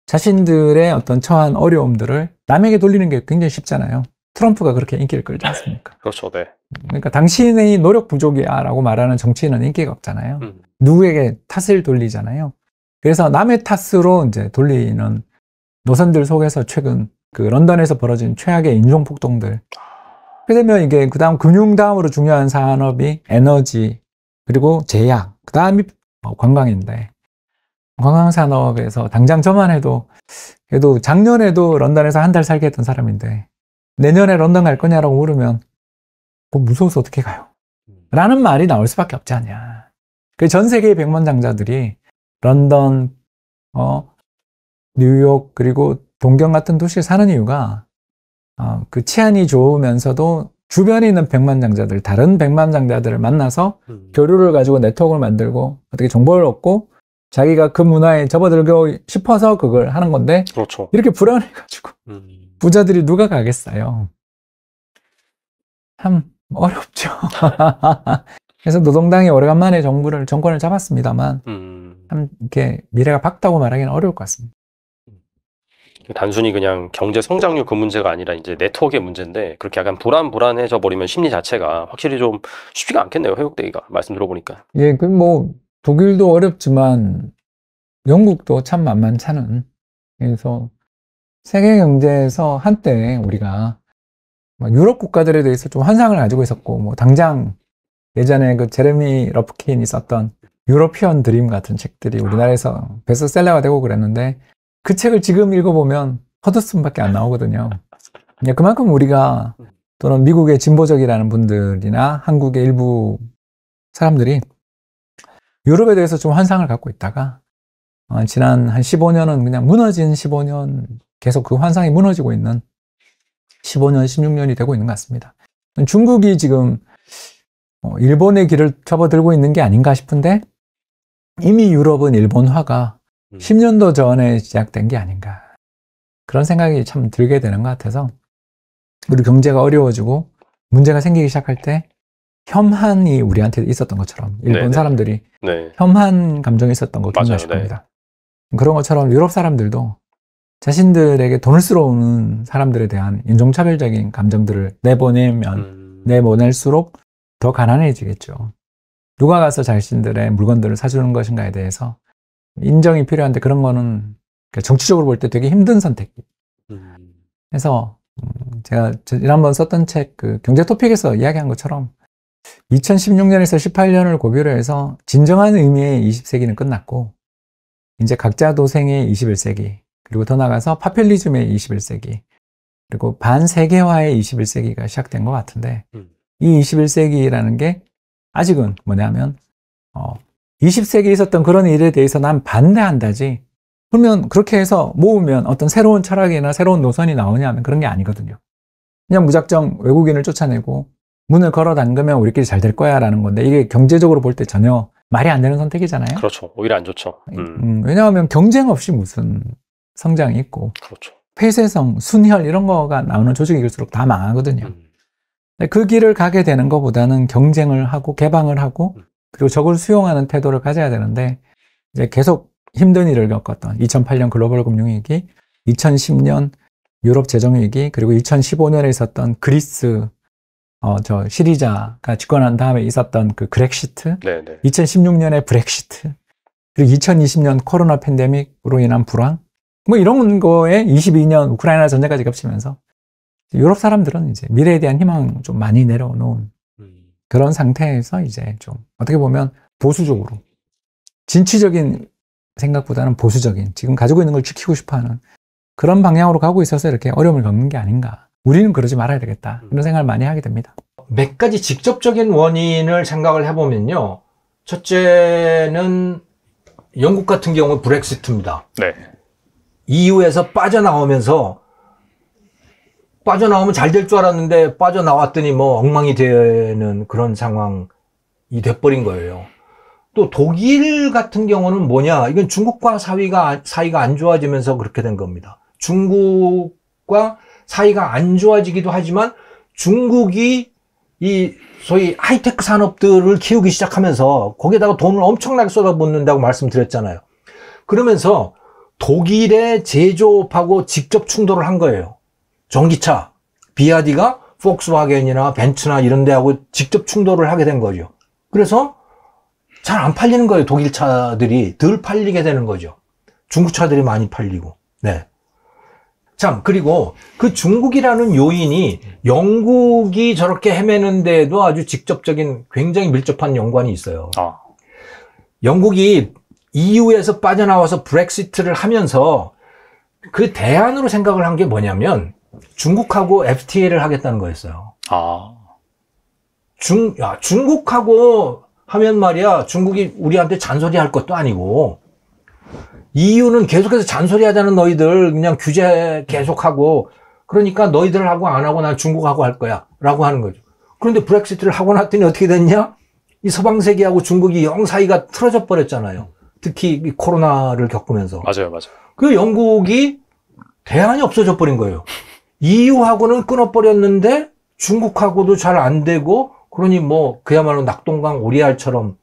자신들의 어떤 처한 어려움들을 남에게 돌리는 게 굉장히 쉽잖아요. 트럼프가 그렇게 인기를 끌지 않습니까? 그렇죠, 네. 그러니까 당신의 노력 부족이야 라고 말하는 정치인은 인기가 없잖아요. 누구에게 탓을 돌리잖아요. 그래서 남의 탓으로 이제 돌리는 노선들 속에서 최근 그 런던에서 벌어진 최악의 인종폭동들. 그렇게 되면 이게 그 다음 금융 다음으로 중요한 산업이 에너지, 그리고 제약, 그 다음이 관광인데, 관광산업에서 당장 저만 해도, 그래도 작년에도 런던에서 한 달 살게 했던 사람인데, 내년에 런던 갈 거냐라고 물으면, 무서워서 어떻게 가요? 라는 말이 나올 수밖에 없지 않냐. 그 전 세계의 백만장자들이 런던, 뉴욕, 그리고 동경 같은 도시에 사는 이유가 그 치안이 좋으면서도 주변에 있는 백만장자들, 다른 백만장자들을 만나서 교류를 가지고 네트워크를 만들고 어떻게 정보를 얻고 자기가 그 문화에 접어들고 싶어서 그걸 하는 건데 그렇죠. 이렇게 불안해가지고 부자들이 누가 가겠어요. 참 어렵죠. 그래서 노동당이 오래간만에 정권을 잡았습니다만 참 이렇게 미래가 밝다고 말하기는 어려울 것 같습니다. 단순히 그냥 경제 성장률 그 문제가 아니라 이제 네트워크의 문제인데 그렇게 약간 불안해져 버리면 심리 자체가 확실히 좀 쉽지가 않겠네요. 회복되기가 말씀 들어보니까. 예, 그 뭐 독일도 어렵지만 영국도 참 만만찮은. 그래서 세계 경제에서 한때 우리가 유럽 국가들에 대해서 좀 환상을 가지고 있었고, 뭐 당장 예전에 그 제레미 러프킨이 썼던 유러피언 드림 같은 책들이 우리나라에서 베스트셀러가 되고 그랬는데 그 책을 지금 읽어보면 허드슨밖에 안 나오거든요. 그만큼 우리가 또는 미국의 진보적이라는 분들이나 한국의 일부 사람들이 유럽에 대해서 좀 환상을 갖고 있다가 지난 한 15년은 그냥 무너진 15년, 계속 그 환상이 무너지고 있는 15년, 16년이 되고 있는 것 같습니다. 중국이 지금 일본의 길을 접어들고 있는 게 아닌가 싶은데 이미 유럽은 일본화가 10년도 전에 시작된 게 아닌가. 그런 생각이 참 들게 되는 것 같아서 우리 경제가 어려워지고 문제가 생기기 시작할 때 혐한이 우리한테 있었던 것처럼 일본 네네. 사람들이 네. 혐한 감정이 있었던 거 기억나 싶 겁니다. 그런 것처럼 유럽 사람들도 자신들에게 돈을 쓸어오는 사람들에 대한 인종차별적인 감정들을 내보낼수록 더 가난해지겠죠. 누가 가서 자신들의 물건들을 사주는 것인가에 대해서 인정이 필요한데 그런 거는 정치적으로 볼 때 되게 힘든 선택이. 그래서 제가 지난번 썼던 책 그 경제토픽에서 이야기한 것처럼 2016년에서 18년을 고비로 해서 진정한 의미의 20세기는 끝났고 이제 각자 도생의 21세기, 그리고 더 나아가서 파퓰리즘의 21세기, 그리고 반세계화의 21세기가 시작된 것 같은데 이 21세기라는 게 아직은 뭐냐면 20세기에 있었던 그런 일에 대해서 난 반대한다지, 그러면 그렇게 해서 모으면 어떤 새로운 철학이나 새로운 노선이 나오냐 하면 그런 게 아니거든요. 그냥 무작정 외국인을 쫓아내고 문을 걸어 담그면 우리끼리 잘 될 거야 라는 건데 이게 경제적으로 볼 때 전혀 말이 안 되는 선택이잖아요. 그렇죠. 오히려 안 좋죠. 왜냐하면 경쟁 없이 무슨 성장이 있고 그렇죠. 폐쇄성, 순혈 이런 거가 나오는 조직일수록 다 망하거든요. 근데 그 길을 가게 되는 것보다는 경쟁을 하고 개방을 하고 그리고 저걸 수용하는 태도를 가져야 되는데 이제 계속 힘든 일을 겪었던 2008년 글로벌 금융위기, 2010년 유럽 재정위기, 그리고 2015년에 있었던 그리스 시리자가 집권한 다음에 있었던 그 그렉시트, 네네. 2016년에 브렉시트, 그리고 2020년 코로나 팬데믹으로 인한 불황, 뭐 이런 거에 22년 우크라이나 전쟁까지 겹치면서 유럽 사람들은 이제 미래에 대한 희망 좀 많이 내려놓은 그런 상태에서 이제 좀 어떻게 보면 보수적으로 진취적인 생각보다는 보수적인 지금 가지고 있는 걸 지키고 싶어하는 그런 방향으로 가고 있어서 이렇게 어려움을 겪는 게 아닌가. 우리는 그러지 말아야 되겠다. 이런 생각을 많이 하게 됩니다. 몇 가지 직접적인 원인을 생각을 해보면요. 첫째는 영국 같은 경우 브렉시트입니다. 네. EU에서 빠져나오면 잘 될 줄 알았는데 빠져나왔더니 뭐 엉망이 되는 그런 상황이 돼버린 거예요. 또 독일 같은 경우는 뭐냐? 이건 중국과 사이가 안 좋아지면서 그렇게 된 겁니다. 중국과 사이가 안 좋아지기도 하지만 중국이 이 소위 하이테크 산업들을 키우기 시작하면서 거기에다가 돈을 엄청나게 쏟아붓는다고 말씀드렸잖아요. 그러면서 독일의 제조업하고 직접 충돌을 한 거예요. 전기차, 비아디가 폭스바겐이나 벤츠나 이런 데하고 직접 충돌을 하게 된 거죠. 그래서 잘 안 팔리는 거예요. 독일 차들이 덜 팔리게 되는 거죠. 중국 차들이 많이 팔리고. 네. 참, 그리고 그 중국이라는 요인이 영국이 저렇게 헤매는데도 아주 직접적인 굉장히 밀접한 연관이 있어요. 영국이 EU에서 빠져나와서 브렉시트를 하면서 그 대안으로 생각을 한 게 뭐냐면 중국하고 FTA를 하겠다는 거였어요. 중국하고 하면 말이야, 중국이 우리한테 잔소리 할 것도 아니고, EU는 계속해서 잔소리 하자는 너희들 그냥 규제 계속하고, 그러니까 너희들하고 안 하고 난 중국하고 할 거야. 라고 하는 거죠. 그런데 브렉시트를 하고 났더니 어떻게 됐냐? 이 서방 세계하고 중국이 영 사이가 틀어져 버렸잖아요. 특히 이 코로나를 겪으면서. 맞아요. 그 영국이 대안이 없어져 버린 거예요. EU하고는 끊어버렸는데 중국하고도 잘 안 되고, 그러니 뭐 그야말로 낙동강 오리알처럼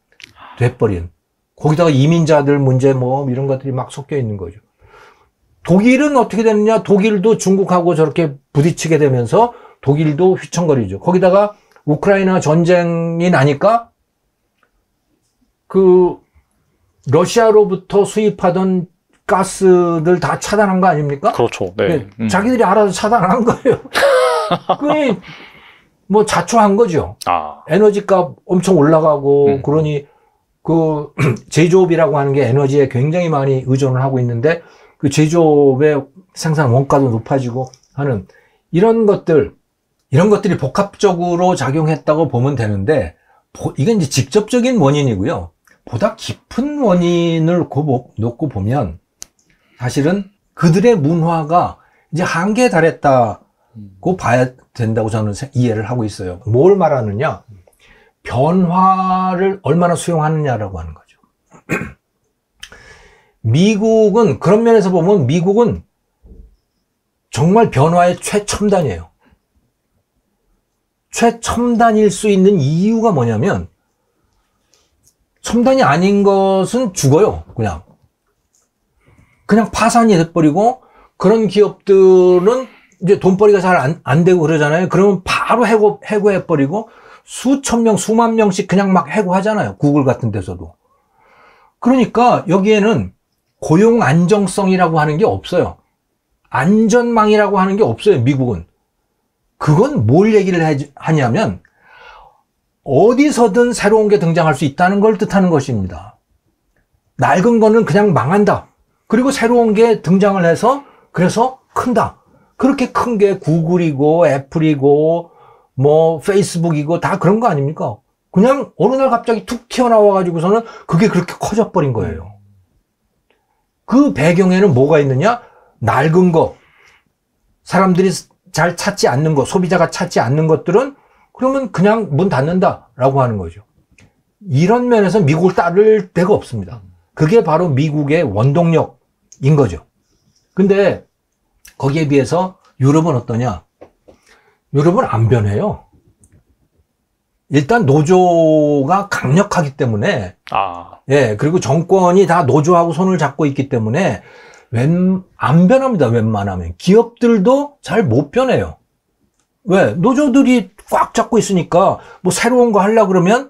돼버린, 거기다가 이민자들 문제 뭐 이런 것들이 막 섞여 있는 거죠. 독일은 어떻게 되느냐? 독일도 중국하고 저렇게 부딪히게 되면서 독일도 휘청거리죠. 거기다가 우크라이나 전쟁이 나니까 그 러시아로부터 수입하던 가스들 다 차단한 거 아닙니까? 그렇죠. 네. 자기들이 알아서 차단한 거예요. 그러니 뭐 자초한 거죠. 에너지값 엄청 올라가고 그러니 그 제조업이라고 하는 게 에너지에 굉장히 많이 의존을 하고 있는데 그 제조업의 생산 원가도 높아지고 하는 이런 것들이 복합적으로 작용했다고 보면 되는데, 이게 이제 직접적인 원인이고요. 보다 깊은 원인을 놓고 보면 사실은 그들의 문화가 이제 한계에 달했다고 봐야 된다고 저는 이해를 하고 있어요. 뭘 말하느냐? 변화를 얼마나 수용하느냐라고 하는 거죠. 미국은, 그런 면에서 보면 미국은 정말 변화의 최첨단이에요. 최첨단일 수 있는 이유가 뭐냐면, 첨단이 아닌 것은 죽어요. 그냥 파산이 돼버리고, 그런 기업들은 이제 돈벌이가 잘 안 되고 그러잖아요. 그러면 바로 해고해버리고, 수천 명, 수만 명씩 그냥 막 해고하잖아요. 구글 같은 데서도. 그러니까 여기에는 고용 안정성이라고 하는 게 없어요. 안전망이라고 하는 게 없어요, 미국은. 그건 뭘 얘기를 하냐면, 어디서든 새로운 게 등장할 수 있다는 걸 뜻하는 것입니다. 낡은 거는 그냥 망한다. 그리고 새로운 게 등장을 해서, 그래서 큰다. 그렇게 큰 게 구글이고, 애플이고, 뭐, 페이스북이고, 다 그런 거 아닙니까? 그냥 어느 날 갑자기 툭 튀어나와가지고서는 그게 그렇게 커져버린 거예요. 그 배경에는 뭐가 있느냐? 낡은 거, 사람들이 잘 찾지 않는 거, 소비자가 찾지 않는 것들은 그러면 그냥 문 닫는다라고 하는 거죠. 이런 면에서 미국을 따를 데가 없습니다. 그게 바로 미국의 원동력인 거죠. 근데 거기에 비해서 유럽은 어떠냐? 유럽은 안 변해요. 일단 노조가 강력하기 때문에, 예, 그리고 정권이 다 노조하고 손을 잡고 있기 때문에 안 변합니다. 웬만하면. 기업들도 잘 못 변해요. 왜? 노조들이 꽉 잡고 있으니까 뭐 새로운 거 하려고 그러면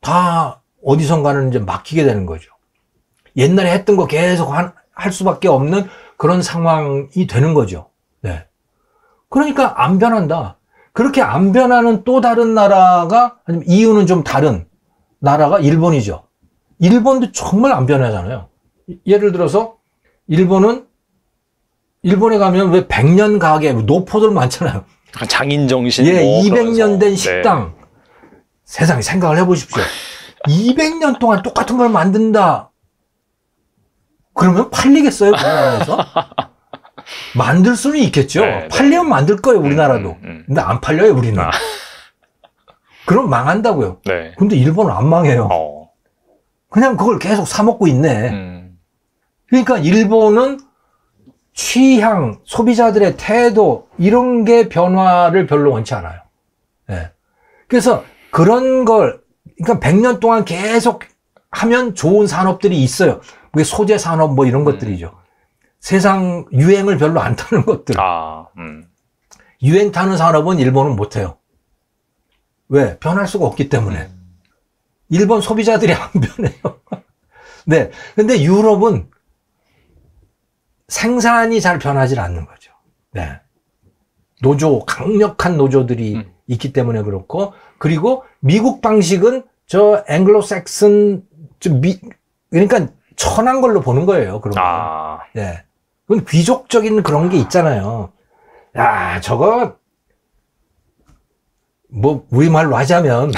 다 어디선가는 이제 막히게 되는 거죠. 옛날에 했던 거 계속 할 수밖에 없는 그런 상황이 되는 거죠. 네. 그러니까 안 변한다. 그렇게 안 변하는 또 다른 나라가, 아니면 이유는 좀 다른 나라가 일본이죠. 일본도 정말 안 변하잖아요. 예를 들어서 일본에 가면 왜 100년 가게, 노포들 많잖아요. 장인 정신. 예, 뭐 200년 된 네. 식당. 세상에 생각을 해보십시오. 200년 동안 똑같은 걸 만든다. 그러면 팔리겠어요, 우리나라에서? 만들 수는 있겠죠. 네, 팔리면 만들 거예요, 우리나라도. 근데 안 팔려요, 우리는. 그럼 망한다고요. 네. 근데 일본은 안 망해요. 그냥 그걸 계속 사먹고 있네. 그러니까 일본은 취향, 소비자들의 태도, 이런 게 변화를 별로 원치 않아요. 네. 그래서 그런 걸, 그러니까 100년 동안 계속 하면 좋은 산업들이 있어요. 그게 소재 산업 뭐 이런 것들이죠. 세상 유행을 별로 안 타는 것들. 유행 타는 산업은 일본은 못 해요. 왜? 변할 수가 없기 때문에. 일본 소비자들이 안 변해요. 네. 근데 유럽은 생산이 잘 변하지 않는 거죠. 네. 강력한 노조들이 있기 때문에 그렇고, 그리고 미국 방식은 저 앵글로색슨, 그러니까 천한 걸로 보는 거예요. 그런 거. 네. 그건 귀족적인 그런 게 있잖아요. 야, 저거, 뭐, 우리말로 하자면,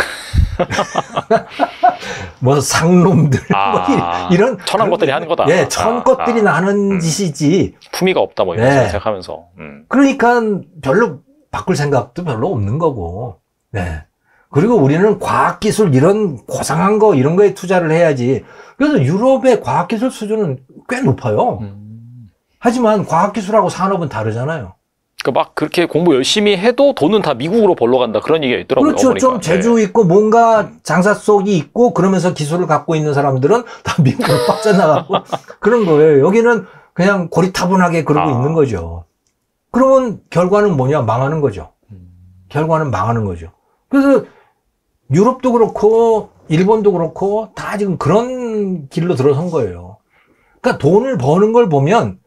뭐, 상놈들, 뭐 이런. 천한 것들이 하는 거다. 예, 천 것들이 나는 짓이지. 품위가 없다, 뭐, 이런 네. 생각하면서. 그러니까 별로 바꿀 생각도 별로 없는 거고. 네. 그리고 우리는 과학기술 이런 고상한 거, 이런 거에 투자를 해야지. 그래서 유럽의 과학기술 수준은 꽤 높아요. 하지만 과학기술하고 산업은 다르잖아요. 그러니까 막 그렇게 공부 열심히 해도 돈은 다 미국으로 벌러 간다. 그런 얘기가 있더라고요. 그렇죠. 보니까. 좀 재주 있고 뭔가 장사 속이 있고 그러면서 기술을 갖고 있는 사람들은 다 미국으로 빠져나가고 그런 거예요. 여기는 그냥 고리타분하게 그러고 있는 거죠. 그러면 결과는 뭐냐? 망하는 거죠. 결과는 망하는 거죠. 그래서 유럽도 그렇고 일본도 그렇고 다 지금 그런 길로 들어선 거예요. 그러니까 돈을 버는 걸 보면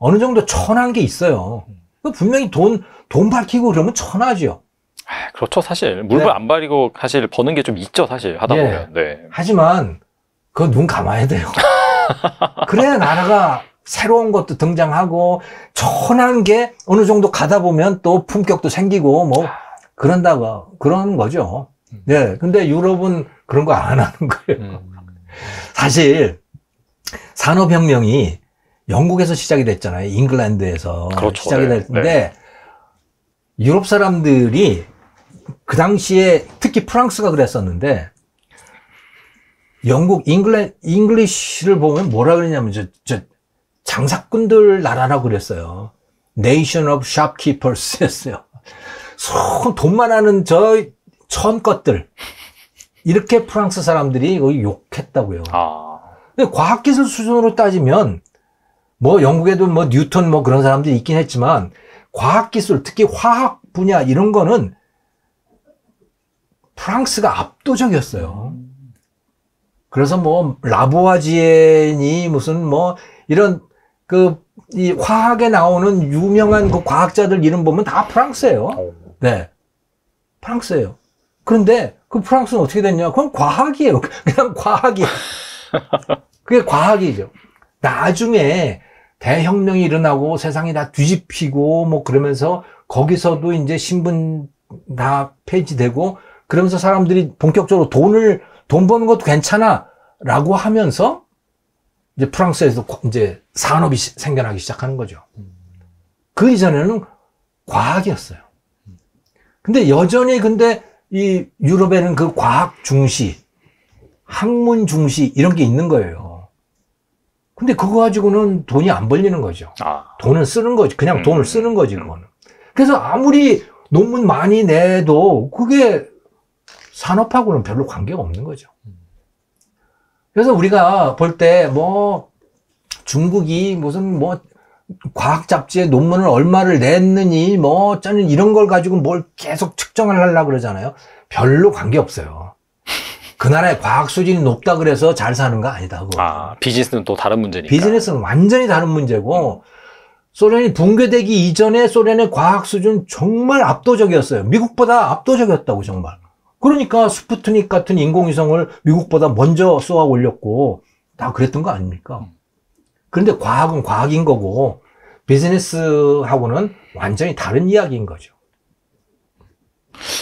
어느 정도 천한 게 있어요. 분명히 돈 밝히고 그러면 천하죠. 그렇죠, 사실. 물불 네. 안 가리고 사실 버는 게 좀 있죠, 사실. 하다 예. 보면. 네. 하지만 그거 눈 감아야 돼요. 그래야 나라가 새로운 것도 등장하고 천한 게 어느 정도 가다 보면 또 품격도 생기고 뭐 그런 거죠. 네. 근데 유럽은 그런 거 안 하는 거예요. 사실 산업혁명이 영국에서 시작이 됐잖아요. 잉글랜드에서 그렇죠. 시작이 네. 됐는데 네. 유럽 사람들이 그 당시에 특히 프랑스가 그랬었는데 영국 잉글리시를 보면 뭐라 그러냐면 저 장사꾼들 나라라고 그랬어요. Nation of Shopkeepers 였어요. 돈만 하는 저 천것들 이렇게 프랑스 사람들이 거기 욕했다고요. 근데 과학기술 수준으로 따지면 뭐 영국에도 뭐 뉴턴 뭐 그런 사람들이 있긴 했지만 과학기술 특히 화학 분야 이런 거는 프랑스가 압도적이었어요. 그래서 뭐 라보아지에니 무슨 뭐 이런 이 화학에 나오는 유명한 그 과학자들 이름 보면 다 프랑스예요. 네. 프랑스예요. 그런데 그 프랑스는 어떻게 됐냐? 그건 과학이에요. 그냥 과학이에요. 그게 과학이죠. 나중에 대혁명이 일어나고 세상이 다 뒤집히고 뭐 그러면서 거기서도 이제 신분 다 폐지되고 그러면서 사람들이 본격적으로 돈 버는 것도 괜찮아 라고 하면서 이제 프랑스에서 이제 산업이 생겨나기 시작하는 거죠. 그 이전에는 과학이었어요. 근데 여전히 이 유럽에는 그 과학 중시, 학문 중시 이런 게 있는 거예요. 근데 그거 가지고는 돈이 안 벌리는 거죠. 돈은 쓰는 거지. 그냥 돈을 쓰는 거지, 그거는. 그래서 아무리 논문 많이 내도 그게 산업하고는 별로 관계가 없는 거죠. 그래서 우리가 볼 때 뭐 중국이 무슨 뭐 과학 잡지에 논문을 얼마를 냈느니 뭐 어쩌는 이런 걸 가지고 뭘 계속 측정을 하려고 그러잖아요. 별로 관계 없어요. 그 나라의 과학 수준이 높다 그래서 잘 사는 거 아니다. 그거. 비즈니스는 또 다른 문제니까. 비즈니스는 완전히 다른 문제고 소련이 붕괴되기 이전에 소련의 과학 수준 정말 압도적이었어요. 미국보다 압도적이었다고 정말. 그러니까 스푸트닉 같은 인공위성을 미국보다 먼저 쏘아 올렸고 다 그랬던 거 아닙니까? 그런데 과학은 과학인 거고 비즈니스하고는 완전히 다른 이야기인 거죠.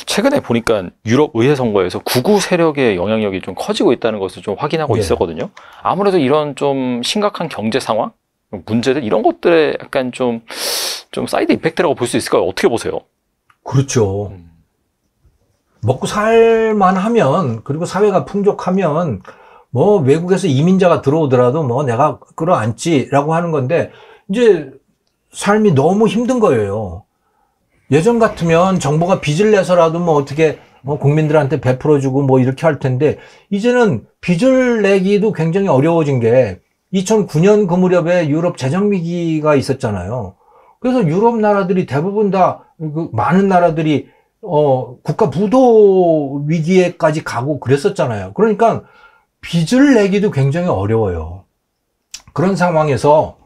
최근에 보니까 유럽 의회 선거에서 극우 세력의 영향력이 좀 커지고 있다는 것을 좀 확인하고 있었거든요. 아무래도 이런 좀 심각한 경제 상황, 문제들 이런 것들에 약간 좀 사이드 이펙트라고 볼 수 있을까요? 어떻게 보세요? 그렇죠. 먹고 살만 하면, 그리고 사회가 풍족하면, 뭐, 외국에서 이민자가 들어오더라도 뭐, 내가 끌어안지라고 하는 건데, 이제, 삶이 너무 힘든 거예요. 예전 같으면 정부가 빚을 내서라도 뭐, 어떻게, 국민들한테 베풀어주고 뭐, 이렇게 할 텐데, 이제는 빚을 내기도 굉장히 어려워진 게, 2009년 그 무렵에 유럽 재정위기가 있었잖아요. 그래서 유럽 나라들이 대부분 다, 많은 나라들이 국가 부도 위기에까지 가고 그랬었잖아요. 그러니까 빚을 내기도 굉장히 어려워요. 그런 상황에서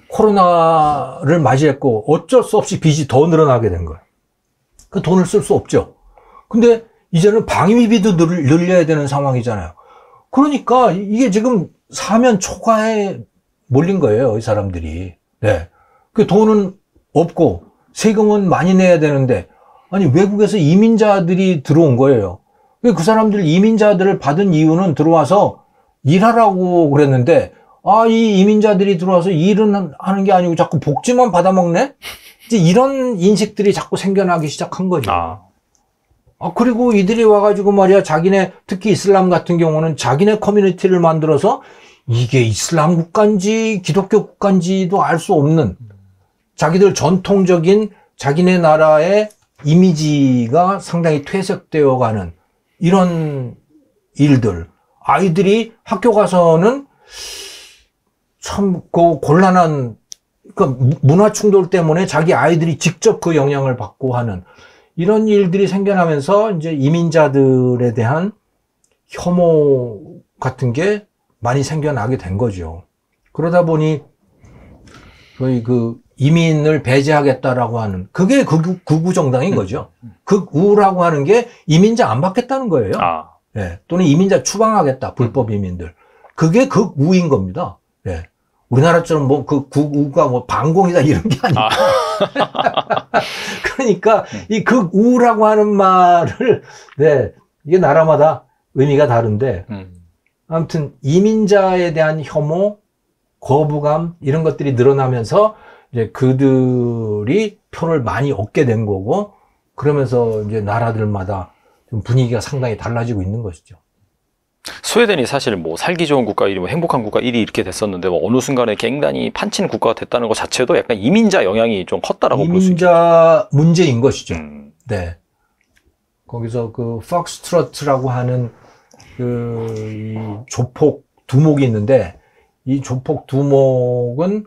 코로나를 맞이했고 어쩔 수 없이 빚이 더 늘어나게 된 거예요. 그 돈을 쓸 수 없죠. 근데 이제는 방위비도 늘려야 되는 상황이잖아요. 그러니까 이게 지금 사면 초과에 몰린 거예요, 이 사람들이. 네. 그 돈은 없고 세금은 많이 내야 되는데, 아니, 외국에서 이민자들이 들어온 거예요. 그 사람들, 이민자들을 받은 이유는 들어와서 일하라고 그랬는데, 이 이민자들이 들어와서 일은 하는 게 아니고 자꾸 복지만 받아먹네? 이제 이런 인식들이 자꾸 생겨나기 시작한 거죠. 그리고 이들이 와가지고 말이야, 특히 이슬람 같은 경우는 자기네 커뮤니티를 만들어서 이게 이슬람 국가인지 기독교 국가인지도 알 수 없는 자기들 전통적인 자기네 나라의 이미지가 상당히 퇴색되어 가는 이런 일들. 아이들이 학교 가서는 참 곤란한, 그러니까 문화 충돌 때문에 자기 아이들이 직접 그 영향을 받고 하는 이런 일들이 생겨나면서 이제 이민자들에 대한 혐오 같은 게 많이 생겨나게 된 거죠. 그러다 보니 거의 이민을 배제하겠다라고 하는, 그게 극우 정당인 거죠. 극우라고 하는 게 이민자 안 받겠다는 거예요. 네. 또는 이민자 추방하겠다, 불법 이민들. 그게 극우인 겁니다. 네. 우리나라처럼 뭐 극우가 뭐 반공이다 이런 게 아니라. 그러니까 이 극우라고 하는 말을, 네, 이게 나라마다 의미가 다른데, 아무튼 이민자에 대한 혐오, 거부감 이런 것들이 늘어나면서 이제 그들이 표를 많이 얻게 된 거고, 그러면서 이제 나라들마다 좀 분위기가 상당히 달라지고 있는 것이죠. 스웨덴이 사실 뭐 살기 좋은 국가 1위, 뭐 행복한 국가 1위 이렇게 됐었는데 뭐 어느 순간에 굉장히 판치는 국가가 됐다는 것 자체도 약간 이민자 영향이 좀 컸다라고 볼 수 있죠. 이민자 문제인 것이죠. 네. 거기서 팍스트로트라고 하는 이 조폭 두목이 있는데, 이 조폭 두목은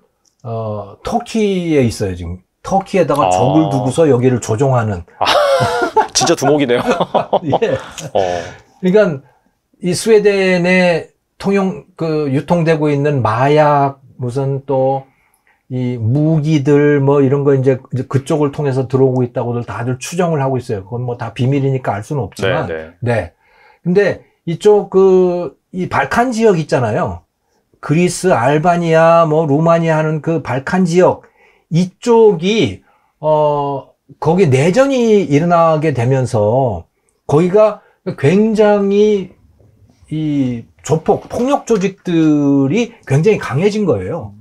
터키에 있어요, 지금. 터키에다가 적을 두고서 여기를 조종하는. 진짜 두목이네요. 예. 그러니까 이 스웨덴에 유통되고 있는 마약, 무슨 또 이 무기들 뭐 이런 거 이제 그쪽을 통해서 들어오고 있다고들 다들 추정을 하고 있어요. 그건 뭐 다 비밀이니까 알 수는 없지만. 네. 근데 이쪽 이 발칸 지역 있잖아요. 그리스, 알바니아, 뭐 루마니아 하는 그 발칸 지역, 이쪽이 거기 내전이 일어나게 되면서 거기가 굉장히 이 조폭, 폭력 조직들이 굉장히 강해진 거예요.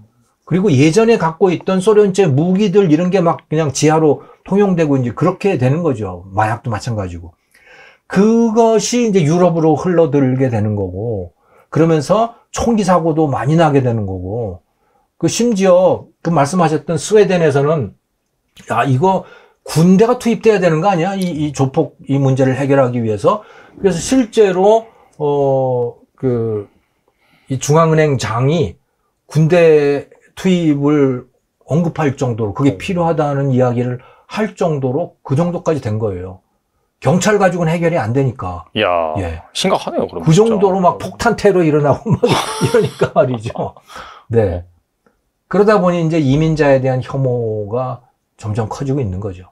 그리고 예전에 갖고 있던 소련제 무기들 이런 게 막 그냥 지하로 통용되고 이제 그렇게 되는 거죠. 마약도 마찬가지고. 그것이 이제 유럽으로 흘러들게 되는 거고, 그러면서 총기 사고도 많이 나게 되는 거고, 그 심지어 그 말씀하셨던 스웨덴에서는 야, 이거 군대가 투입돼야 되는 거 아니야? 이 조폭 이 문제를 해결하기 위해서. 그래서 실제로 이 중앙은행장이 군대 투입을 언급할 정도로 그게 필요하다는 이야기를 할 정도로 그 정도까지 된 거예요. 경찰 가지고는 해결이 안 되니까. 야, 예. 심각하네요. 그럼 그 진짜. 정도로 막 폭탄 테러 일어나고 막 이러니까 말이죠. 네. 그러다 보니 이제 이민자에 대한 혐오가 점점 커지고 있는 거죠.